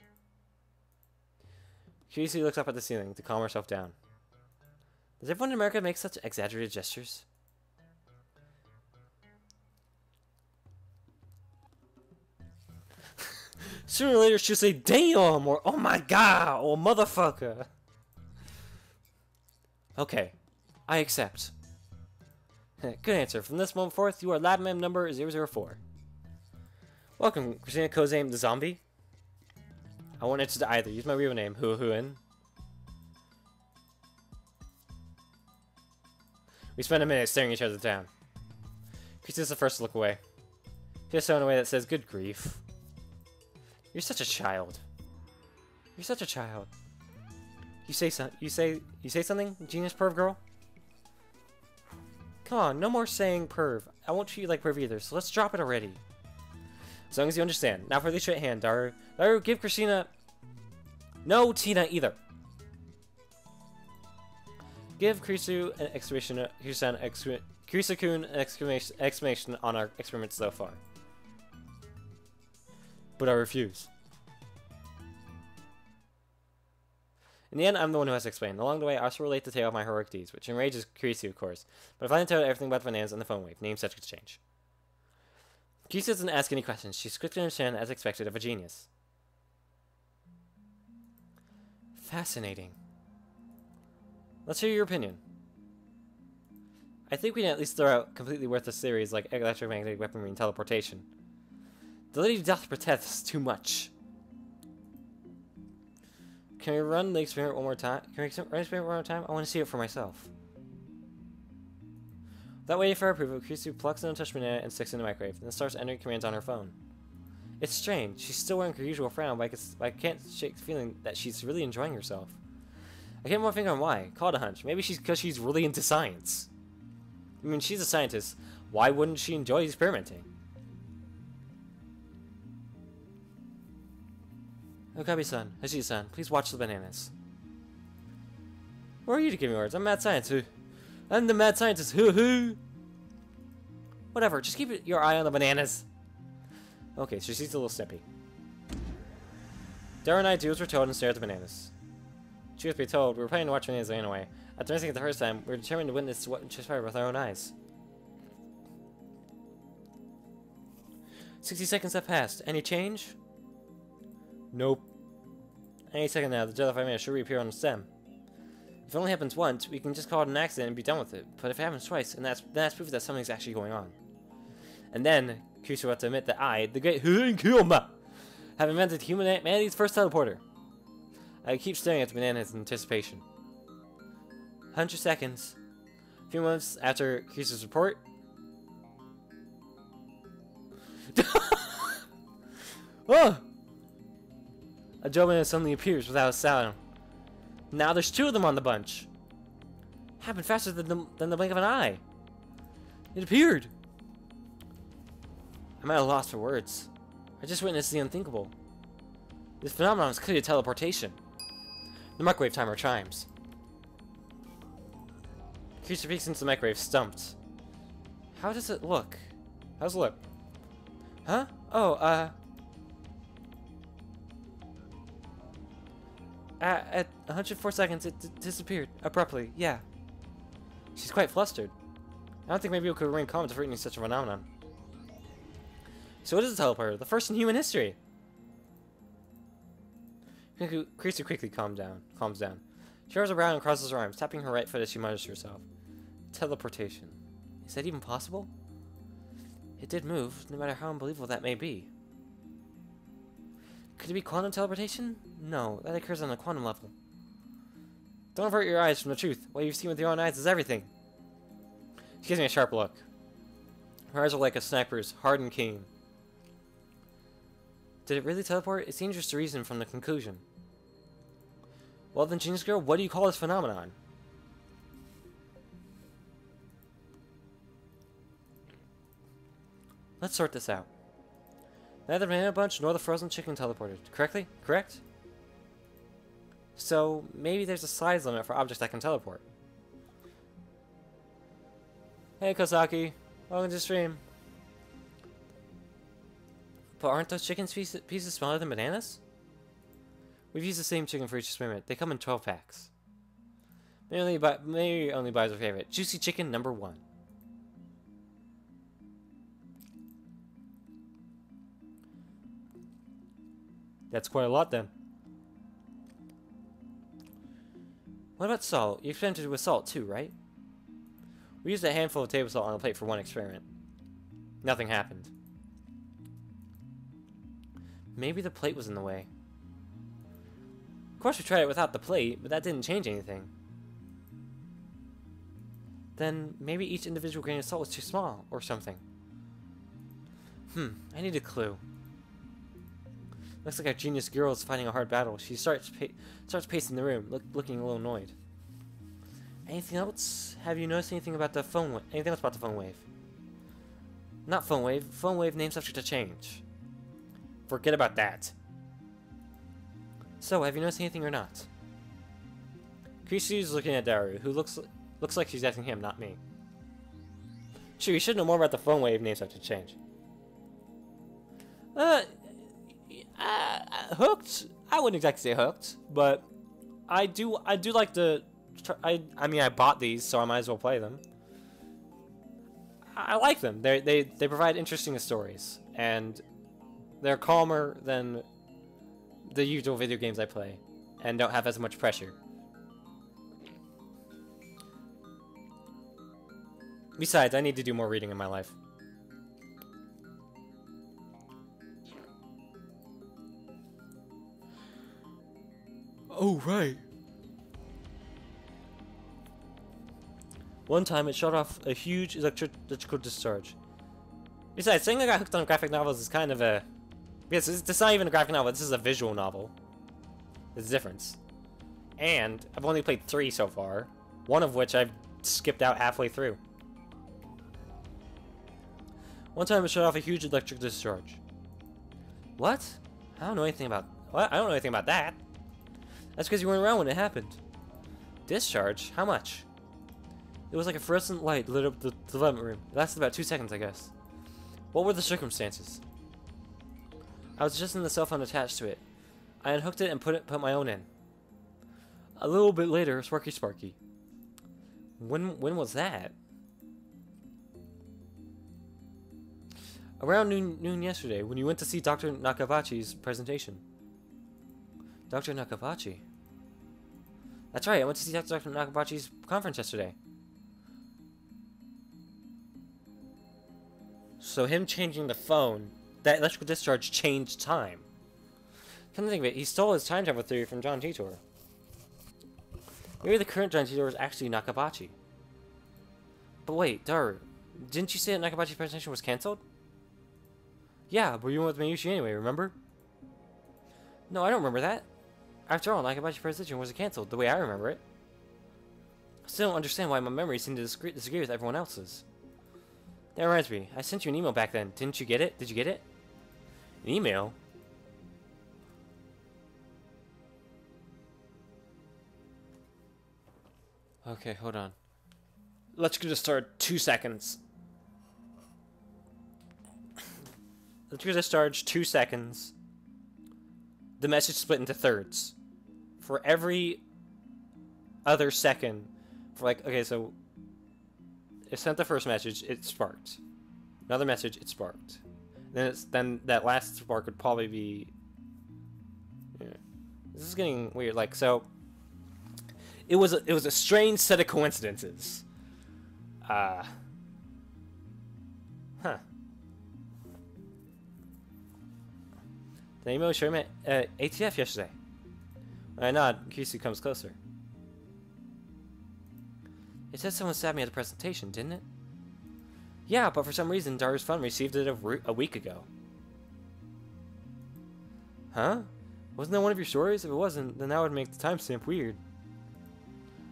Speaker 2: Kirisu looks up at the ceiling to calm herself down. Does everyone in America make such exaggerated gestures? Sooner or later she'll say, damn, or oh my god, or motherfucker. Okay, I accept. Good answer. From this moment forth, you are lab mem number 004. Welcome, Christina Kozame the zombie. I won't answer to either. Use my real name, Huahuin. We spend a minute staring each other down. Christina's the first to look away. She does so in a way that says, good grief. You're such a child. You're such a child. You say something, genius perv girl? Come on, no more saying perv. I won't treat you like perv either, so let's drop it already. As long as you understand. Now for the straight hand, Daru. Daru, give Christina... No Tina either. Give Kirisu an exclamation... Kirisu-kun an exclamation on our experiments so far. But I refuse. In the end, I'm the one who has to explain. Along the way, I also relate the tale of my heroic deeds, which enrages Kirisu, of course. But if I tell her everything about the bananas and the phone wave, name such exchange. Kirisu doesn't ask any questions. She's quick to understand as expected of a genius. Fascinating. Let's hear your opinion. I think we can at least throw out completely worthless theories like electromagnetic weaponry and teleportation. The lady doth protest too much. Can we run the experiment one more time? Can we run the experiment one more time? I want to see it for myself. Without waiting for her approval, Kirisu plucks an untouched banana and sticks it in the microwave, then starts entering commands on her phone. It's strange. She's still wearing her usual frown, but I can't shake the feeling that she's really enjoying herself. I can't put my finger on why. Call it a hunch. Maybe because she's really into science. I mean, she's a scientist. Why wouldn't she enjoy experimenting? Okabe-san, Haji-san, please watch the bananas. Who are you to give me words? I'm mad science. I'm the mad scientist. Hoo-hoo! Whatever, just keep your eye on the bananas. Okay, so she's a little snippy. Daru and I do as we're told and stare at the bananas. Truth be told, we were planning to watch bananas anyway. After missing it the first time, we were determined to witness what transpired with our own eyes. 60 seconds have passed. Any change? Nope. Any second now, the jellyfied man should reappear on the stem. If it only happens once, we can just call it an accident and be done with it. But if it happens twice, and that's proof that something's actually going on. And then, Kirisu will have to admit that I, the great Kyoma, have invented humanity's first teleporter. I keep staring at the bananas in anticipation. 100 seconds. A few months after Kirisu's report. Oh! A gentleman suddenly appears without a sound. Now there's two of them on the bunch. Happened faster than the blink of an eye. It appeared. I'm at a loss for words. I just witnessed the unthinkable. This phenomenon is clearly teleportation. The microwave timer chimes. Creature peeks into the microwave, stumped. How does it look? How's it look? Huh? Oh, at 104 seconds, it disappeared abruptly. Yeah. She's quite flustered. I don't think maybe we could remain calm to witnessing such a phenomenon. So what is a teleporter? The first in human history. Creature quickly calms down. She turns around and crosses her arms, tapping her right foot as she mutters to herself. Teleportation. Is that even possible? It did move, no matter how unbelievable that may be. Could it be quantum teleportation? No, that occurs on a quantum level. Don't avert your eyes from the truth. What you've seen with your own eyes is everything. She gives me a sharp look. Her eyes are like a sniper's, hard and keen. Did it really teleport? It's dangerous to reason from the conclusion. Well then, Genius Girl, what do you call this phenomenon? Let's sort this out. Neither the banana bunch nor the frozen chicken teleported. Correctly? Correct? So, maybe there's a size limit for objects that can teleport. Hey Kosaki, welcome to the stream. But aren't those chicken pieces smaller than bananas? We've used the same chicken for each experiment. They come in 12 packs. Maybe only buys our favorite. Juicy chicken number 1. That's quite a lot then. What about salt? You experimented with salt too, right? We used a handful of table salt on a plate for one experiment. Nothing happened. Maybe the plate was in the way. Of course we tried it without the plate, but that didn't change anything. Then maybe each individual grain of salt was too small, or something. I need a clue. Looks like our genius girl is fighting a hard battle. She starts pacing the room, looking a little annoyed. Anything else? Have you noticed anything about the phone? Anything else about the phone wave? Not phone wave. Phone wave name subject to change. Forget about that. So, have you noticed anything or not? Kishi's looking at Daru, who looks like she's asking him, not me. Sure, you should know more about the phone wave name subject to change. Hooked? I wouldn't exactly say hooked, but I do like the. I mean, I bought these, so I might as well play them. I like them. They provide interesting stories, and they're calmer than the usual video games I play, and don't have as much pressure. Besides, I need to do more reading in my life. Oh, right. One time it shot off a huge electrical discharge. Besides, saying I got hooked on graphic novels is kind of a... Yes, it's not even a graphic novel, this is a visual novel. There's a difference. And I've only played 3 so far, one of which I've skipped out halfway through. One time it shot off a huge electric discharge. What? I don't know anything about... What? I don't know anything about that. That's because you weren't around when it happened. Discharge? How much? It was like a fluorescent light lit up the development room. It lasted about 2 seconds, I guess. What were the circumstances? I was just in the cell phone attached to it. I unhooked it and put my own in. A little bit later, Sparky. When was that? Around noon yesterday, when you went to see Dr. Nakabachi's presentation. Dr. Nakabachi? That's right, I went to see Dr. Nakabachi's conference yesterday. So him changing the phone, that electrical discharge changed time. Come to think of it, he stole his time travel theory from John Titor. Maybe the current John Titor is actually Nakabachi. But wait, Daru, didn't you say that Nakabachi's presentation was cancelled? Yeah, but you went with Mayushi anyway, remember? No, I don't remember that. After all, Nakabachi's presentation wasn't cancelled, the way I remember it. I still don't understand why my memories seem to disagree with everyone else's. That reminds me, I sent you an email back then. Didn't you get it? Did you get it? An email? Okay, hold on. electrical discharge 2 seconds.
Speaker 1: Electrical discharge 2 seconds. The message split into thirds. For every other second, for like, okay, so it sent the first message, it sparked. Another message, it sparked. Then that last spark would probably be. Yeah. This is getting weird. Like, so it was a strange set of coincidences. Huh. The email showed me at ATF yesterday. When I nod, Kisu comes closer. It said someone stabbed me at the presentation, didn't it? Yeah, but for some reason, Daru's phone received it a week ago. Huh? Wasn't that one of your stories? If it wasn't, then that would make the timestamp weird.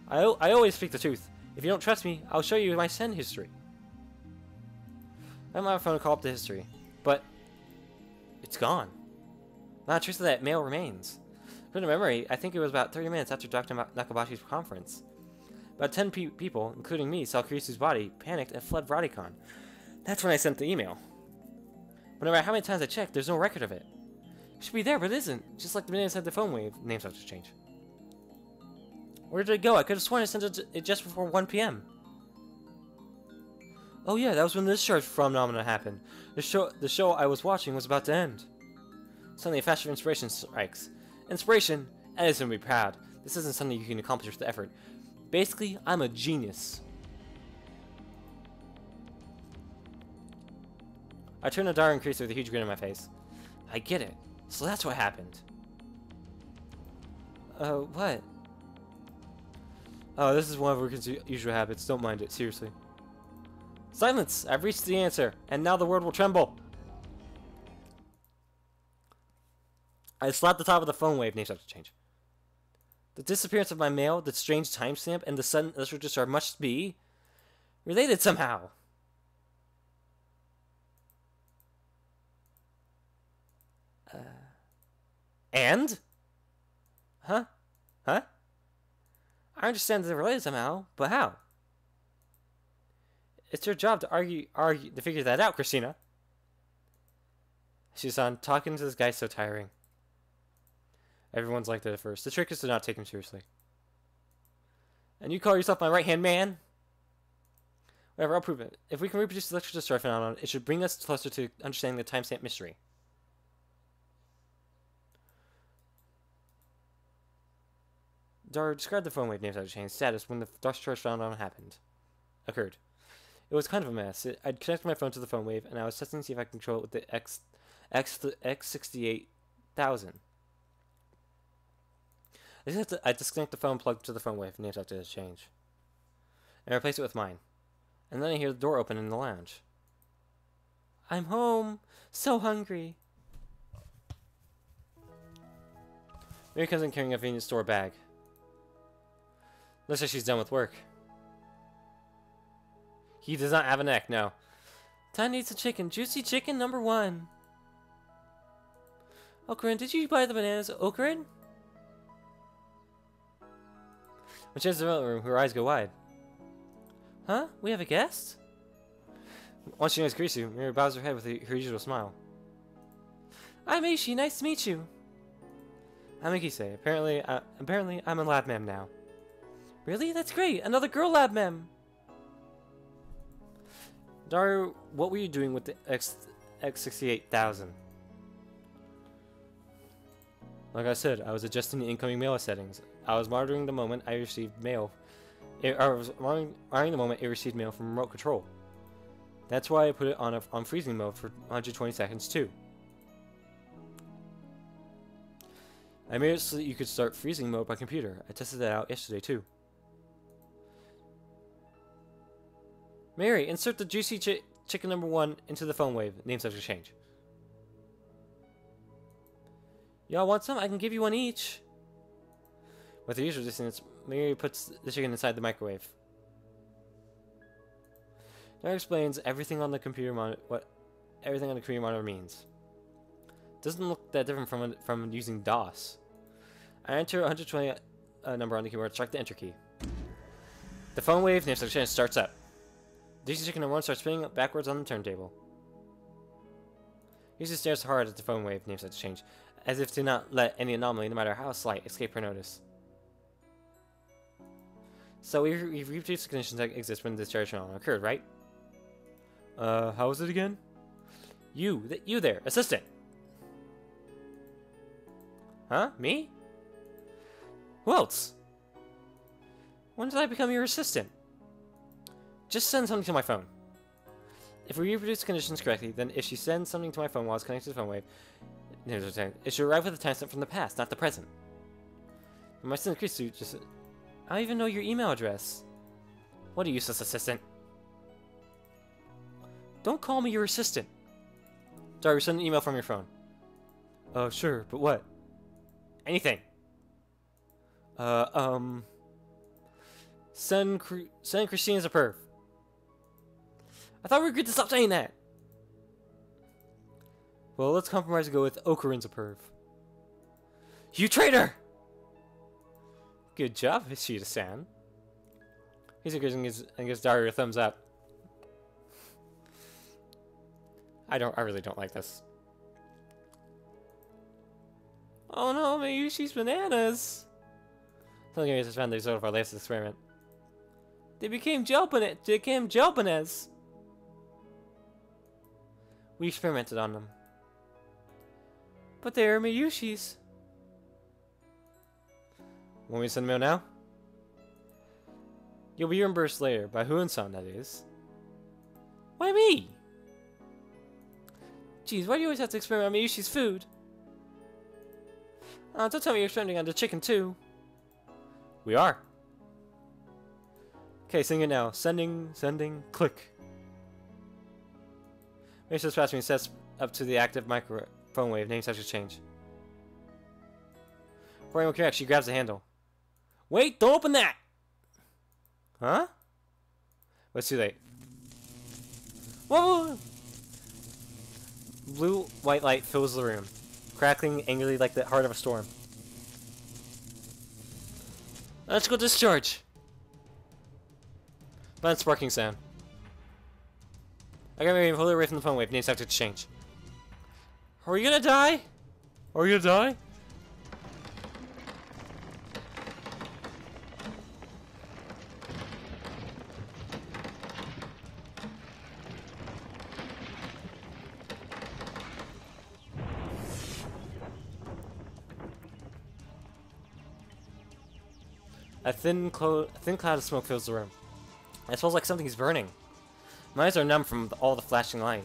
Speaker 1: I always speak the truth. If you don't trust me, I'll show you my send history. I might have phone call up the history, but it's gone. Not a trace of that mail remains. From the memory, I think it was about 30 minutes after Dr. Nakabashi's conference. About 10 people, including me, saw Kurisu's body, panicked, and fled Radicon. That's when I sent the email. But no matter how many times I checked, there's no record of it. It should be there, but it isn't. Just like the minute I sent the phone wave, names have to change. Where did it go? I could have sworn I sent it just before 1 p.m. Oh yeah, that was when the discharge phenomenon happened. The show I was watching was about to end. Suddenly a flash of inspiration strikes. Inspiration? Edison would be proud. This isn't something you can accomplish with effort. Basically, I'm a genius. I turned to Daru and Kurisu with a huge grin on my face. I get it. So that's what happened. What? Oh, this is one of Rukin's usual habits. Don't mind it, seriously. Silence! I've reached the answer, and now the world will tremble. I slapped the top of the phone wave. Names have to change. The disappearance of my mail, the strange timestamp, and the sudden electrical discharge must be related somehow. And? Huh? Huh? I understand that they're related somehow, but how? It's your job to to figure that out, Christina. She's on. Talking to this guy's so tiring. Everyone's like that at first. The trick is to not take him seriously. And you call yourself my right-hand man? Whatever, I'll prove it. If we can reproduce the electrical discharge phenomenon, it should bring us closer to understanding the timestamp mystery. Daru, describe the phone wave names had changed status when the discharge phenomenon occurred. It was kind of a mess. I'd connected my phone to the phone wave, and I was testing to see if I could control it with the X68000. I disconnect the phone plugged to the phone wave, names have to change. And replace it with mine. And then I hear the door open in the lounge. I'm home! So hungry! Mary comes in carrying a convenience store bag. Looks like she's done with work. He does not have a neck, no. Time to eat some chicken. Juicy chicken number 1. Okurin, did you buy the bananas? Okurin? When she enters the development room, her eyes go wide. Huh? We have a guest? Once she knows Kurisu, Miri bows her head with her usual smile. I'm Aishi, nice to meet you. I'm Ikise. Apparently I'm a lab mem now. Really? That's great! Another girl lab mem! Daru, what were you doing with the X68000? Like I said, I was adjusting the incoming mail settings. I was monitoring the moment I received mail. I was monitoring the moment it received mail from remote control. That's why I put it on freezing mode for 120 seconds too. I made it so that you could start freezing mode by computer. I tested that out yesterday too. Mary, insert the juicy chicken number 1 into the phone wave. Names have to change. Y'all want some? I can give you one each. With the usual distance, Mary puts the chicken inside the microwave. Now explains everything on the computer monitor. What everything on the computer monitor means. Doesn't look that different from using DOS. I enter 120 number on the keyboard. Strike the enter key. The phone wave names section starts up.
Speaker 2: Dishes chicken and one starts spinning backwards on the turntable. Yushi stares hard at the phone wave name set to change, as if to not let any anomaly, no matter how slight, escape her notice. So we've reproduced the conditions that exist when the discharge phenomenon occurred, right? How was it again? You there, assistant! Huh? Me? Who else? When did I become your assistant? Just send something to my phone. If we reproduce the conditions correctly, then if she sends something to my phone while it's connected to the phone wave, it should arrive with a timestamp from the past, not the present. My assistant Christu just... I don't even know your email address. What a useless assistant. Don't call me your assistant. Sorry, send an email from your phone. Sure, but what? Anything. Send Christine as a perv. I thought we were good to stop saying that. Well, let's compromise and go with Okarin's a perv. You traitor! Good job, Ishida-san. He's encouraging and gives Dario a thumbs up. I really don't like this. Oh no, Mayushi's bananas! Something has found the result of our latest experiment. They became gel bananas! We experimented on them. But they are Mayushi's. Want me to send a mail now? You'll be reimbursed later, by Huon-san, that is. Why me? Jeez, why do you always have to experiment on Mayushi's food? Don't tell me you're experimenting on the chicken too. We are. Okay, sing it now. Sending, click. Maybe just pass me sets up to the active microphone wave. Name such a change. Before anyone can react, she grabs the handle. Wait, don't open that! Huh? Well, it's too late. Whoa! Blue-white light fills the room, crackling angrily like the heart of a storm. Let's go discharge! Violent sparking sound. I got Mary pulled away from the phone wave. Name subject to change. Are we gonna die? Are we gonna die? A thin cloud of smoke fills the room. It smells like something is burning. My eyes are numb from all the flashing light.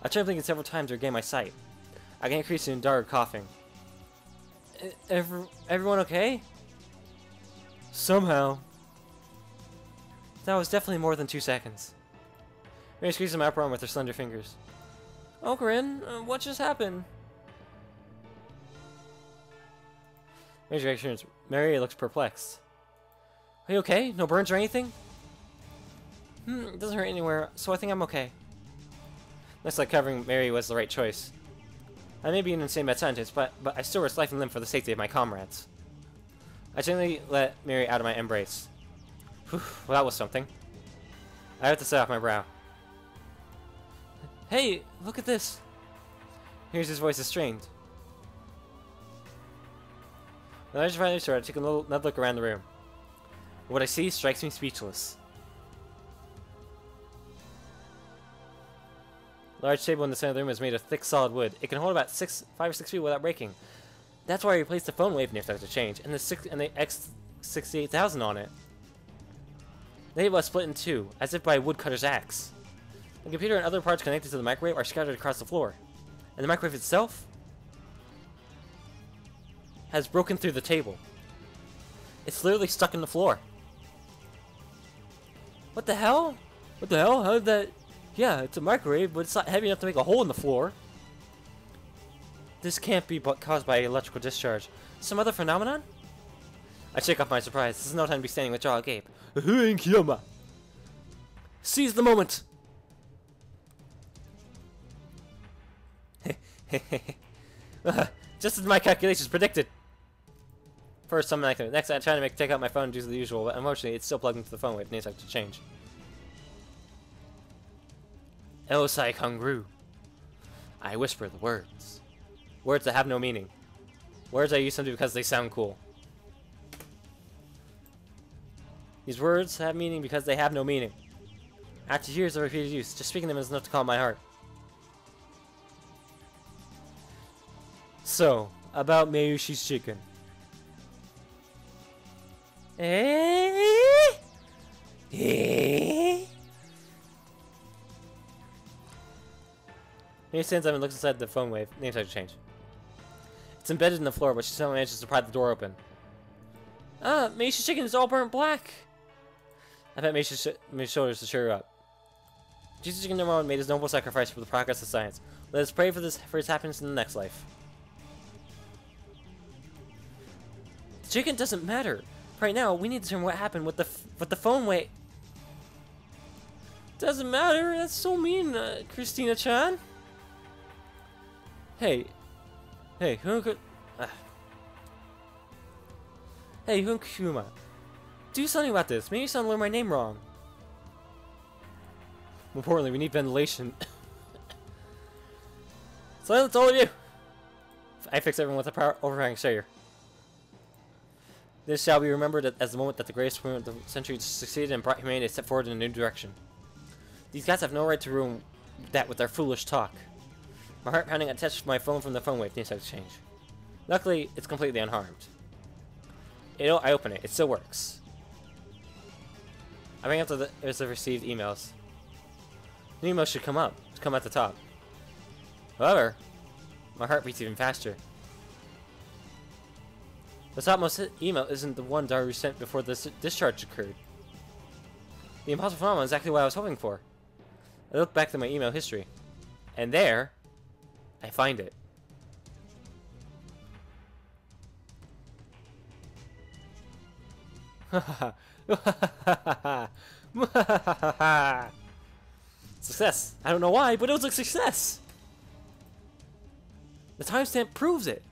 Speaker 2: I tried blinking several times to regain my sight. I can increase in dark coughing. Everyone okay? Somehow. That was definitely more than 2 seconds. Mary squeezes my upper arm with her slender fingers. Okarin, what just happened? Mary's reaction is, Mary looks perplexed. Are you okay? No burns or anything? It doesn't hurt anywhere, so I think I'm okay. Looks like covering Mary was the right choice. I may be an insane mad scientist, but I still risk life and limb for the safety of my comrades. I gently let Mary out of my embrace. Whew, well, that was something. I have to set off my brow. Hey, look at this. Here's his voice is strained. When I finally started, I took another look around the room. What I see strikes me speechless. The large table in the center of the room is made of thick, solid wood. It can hold about 5 or 6 feet without breaking. That's why I replaced the phone wave near to change, and the X68000 on it. The table is split in two, as if by a woodcutter's axe. The computer and other parts connected to the microwave are scattered across the floor, and the microwave itself has broken through the table. It's literally stuck in the floor. What the hell? What the hell? How did that... Yeah, it's a microwave, but it's not heavy enough to make a hole in the floor. This can't be caused by electrical discharge. Some other phenomenon? I shake off my surprise. This is no time to be standing with jaw agape. Seize the moment! Just as my calculations predicted. First, something like that. Next, I try to take out my phone and do the usual, but unfortunately, it's still plugged into the phone wave. It needs to change. Elosai Kongru. I whisper the words. Words that have no meaning. Words I use simply because they sound cool. These words have meaning because they have no meaning. After years of repeated use, just speaking them is enough to calm my heart. So, about Mayushi's chicken. Eh? He stands up and looks inside the phone wave. Name tag change. It's embedded in the floor, but she somehow manages to pry the door open. Ah, Mayushi's chicken is all burnt black. I bet Mayushi's shoulders to cheer her up. Jesus Chicken #1 made his noble sacrifice for the progress of science. Let us pray for his happiness in the next life. The chicken doesn't matter. Right now, we need to determine what happened with the phone wave. Doesn't matter. That's so mean, Christina-chan. Hey, who could? Hey, Hunkuma. Do something about this. Maybe someone learned my name wrong. More importantly, we need ventilation. Silence, all of you! I fix everyone with a power overhang exterior. This shall be remembered as the moment that the greatest movement of the century succeeded and brought humanity a step forward in a new direction. These guys have no right to ruin that with their foolish talk. My heart pounding attached to my phone from the phone wave needs to exchange. Luckily, it's completely unharmed. I open it. It still works. I bring up the received emails. The emails should come at the top. However, my heart beats even faster. The topmost email isn't the one Daru sent before this discharge occurred. The impossible phenomenon is exactly what I was hoping for. I look back to my email history, and there, I find it. Success. I don't know why, but it was a success. The timestamp proves it.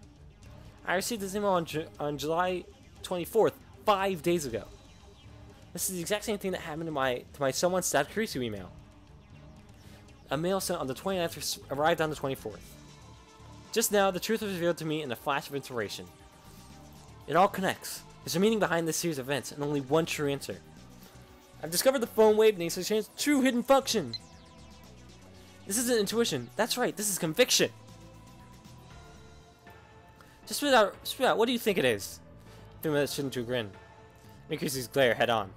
Speaker 2: I received this email on July 24th, 5 days ago. This is the exact same thing that happened to my someone stabbed Kurisu email. A mail sent on the 29th arrived on the 24th. Just now, the truth was revealed to me in a flash of inspiration. It all connects. There's a meaning behind this series of events, and only one true answer. I've discovered the phone wave needs to change true hidden function. This isn't intuition. That's right, this is conviction. Just spit out, what do you think it is? Fima shouldn't to a grin. Mikusi's glare head on.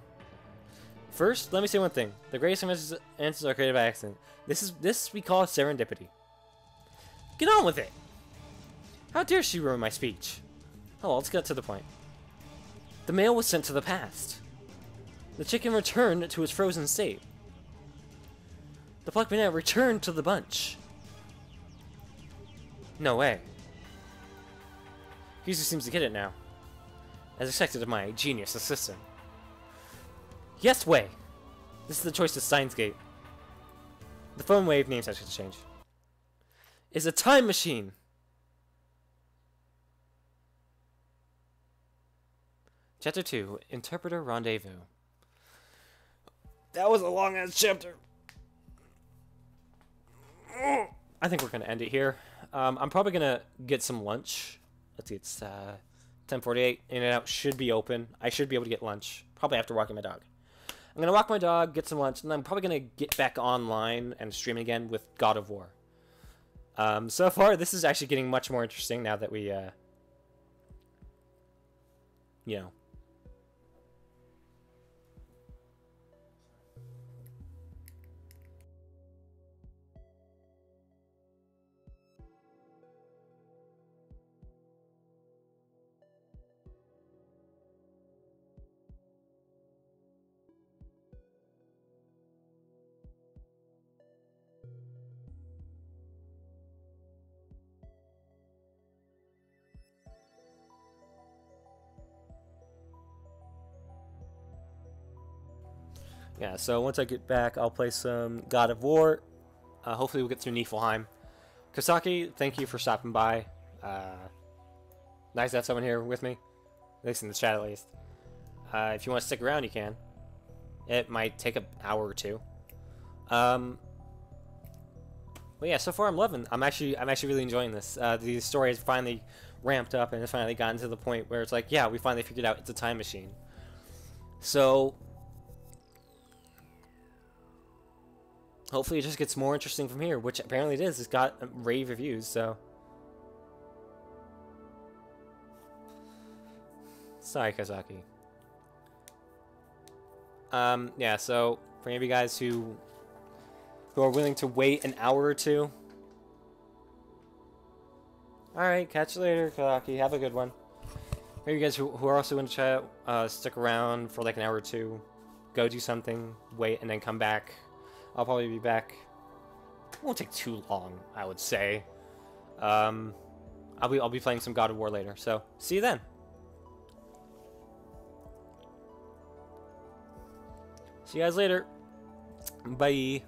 Speaker 2: First, let me say one thing. The greatest answers are created by accident. This we call serendipity. Get on with it! How dare she ruin my speech? Oh, let's get to the point. The mail was sent to the past. The chicken returned to its frozen state. The plucked banana returned to the bunch. No way. Yuzu seems to get it now. As expected of my genius assistant. Yes way! This is the choice of Steins Gate. The phone wave name section change. Is a time machine! Chapter 2, Interpreter Rendezvous. That was a long ass chapter. I think we're gonna end it here. I'm probably gonna get some lunch. Let's see, it's 10:48. In-N-Out should be open. I should be able to get lunch. Probably after walking my dog. I'm gonna walk my dog, get some lunch, and then I'm probably gonna get back online and stream again with God of War. So far, this is actually getting much more interesting now that we, you know. Yeah, so once I get back, I'll play some God of War. Hopefully we'll get through Niflheim. Kasaki, thank you for stopping by. Nice to have someone here with me. At least in the chat, at least. If you want to stick around, you can. It might take an hour or two. But yeah, so far I'm actually really enjoying this. The story has finally ramped up and it's finally gotten to the point where it's like, yeah, we finally figured out it's a time machine. So hopefully it just gets more interesting from here, which apparently it is. It's got rave reviews, so. Sorry, Kazaki. Yeah, so for any of you guys who are willing to wait an hour or two. Alright, catch you later, Kazaki. Have a good one. For you guys who are also going to chat, stick around for like an hour or two. Go do something, wait, and then come back. I'll probably be back. It won't take too long, I would say. I'll be playing some God of War later, so see you then. See you guys later. Bye.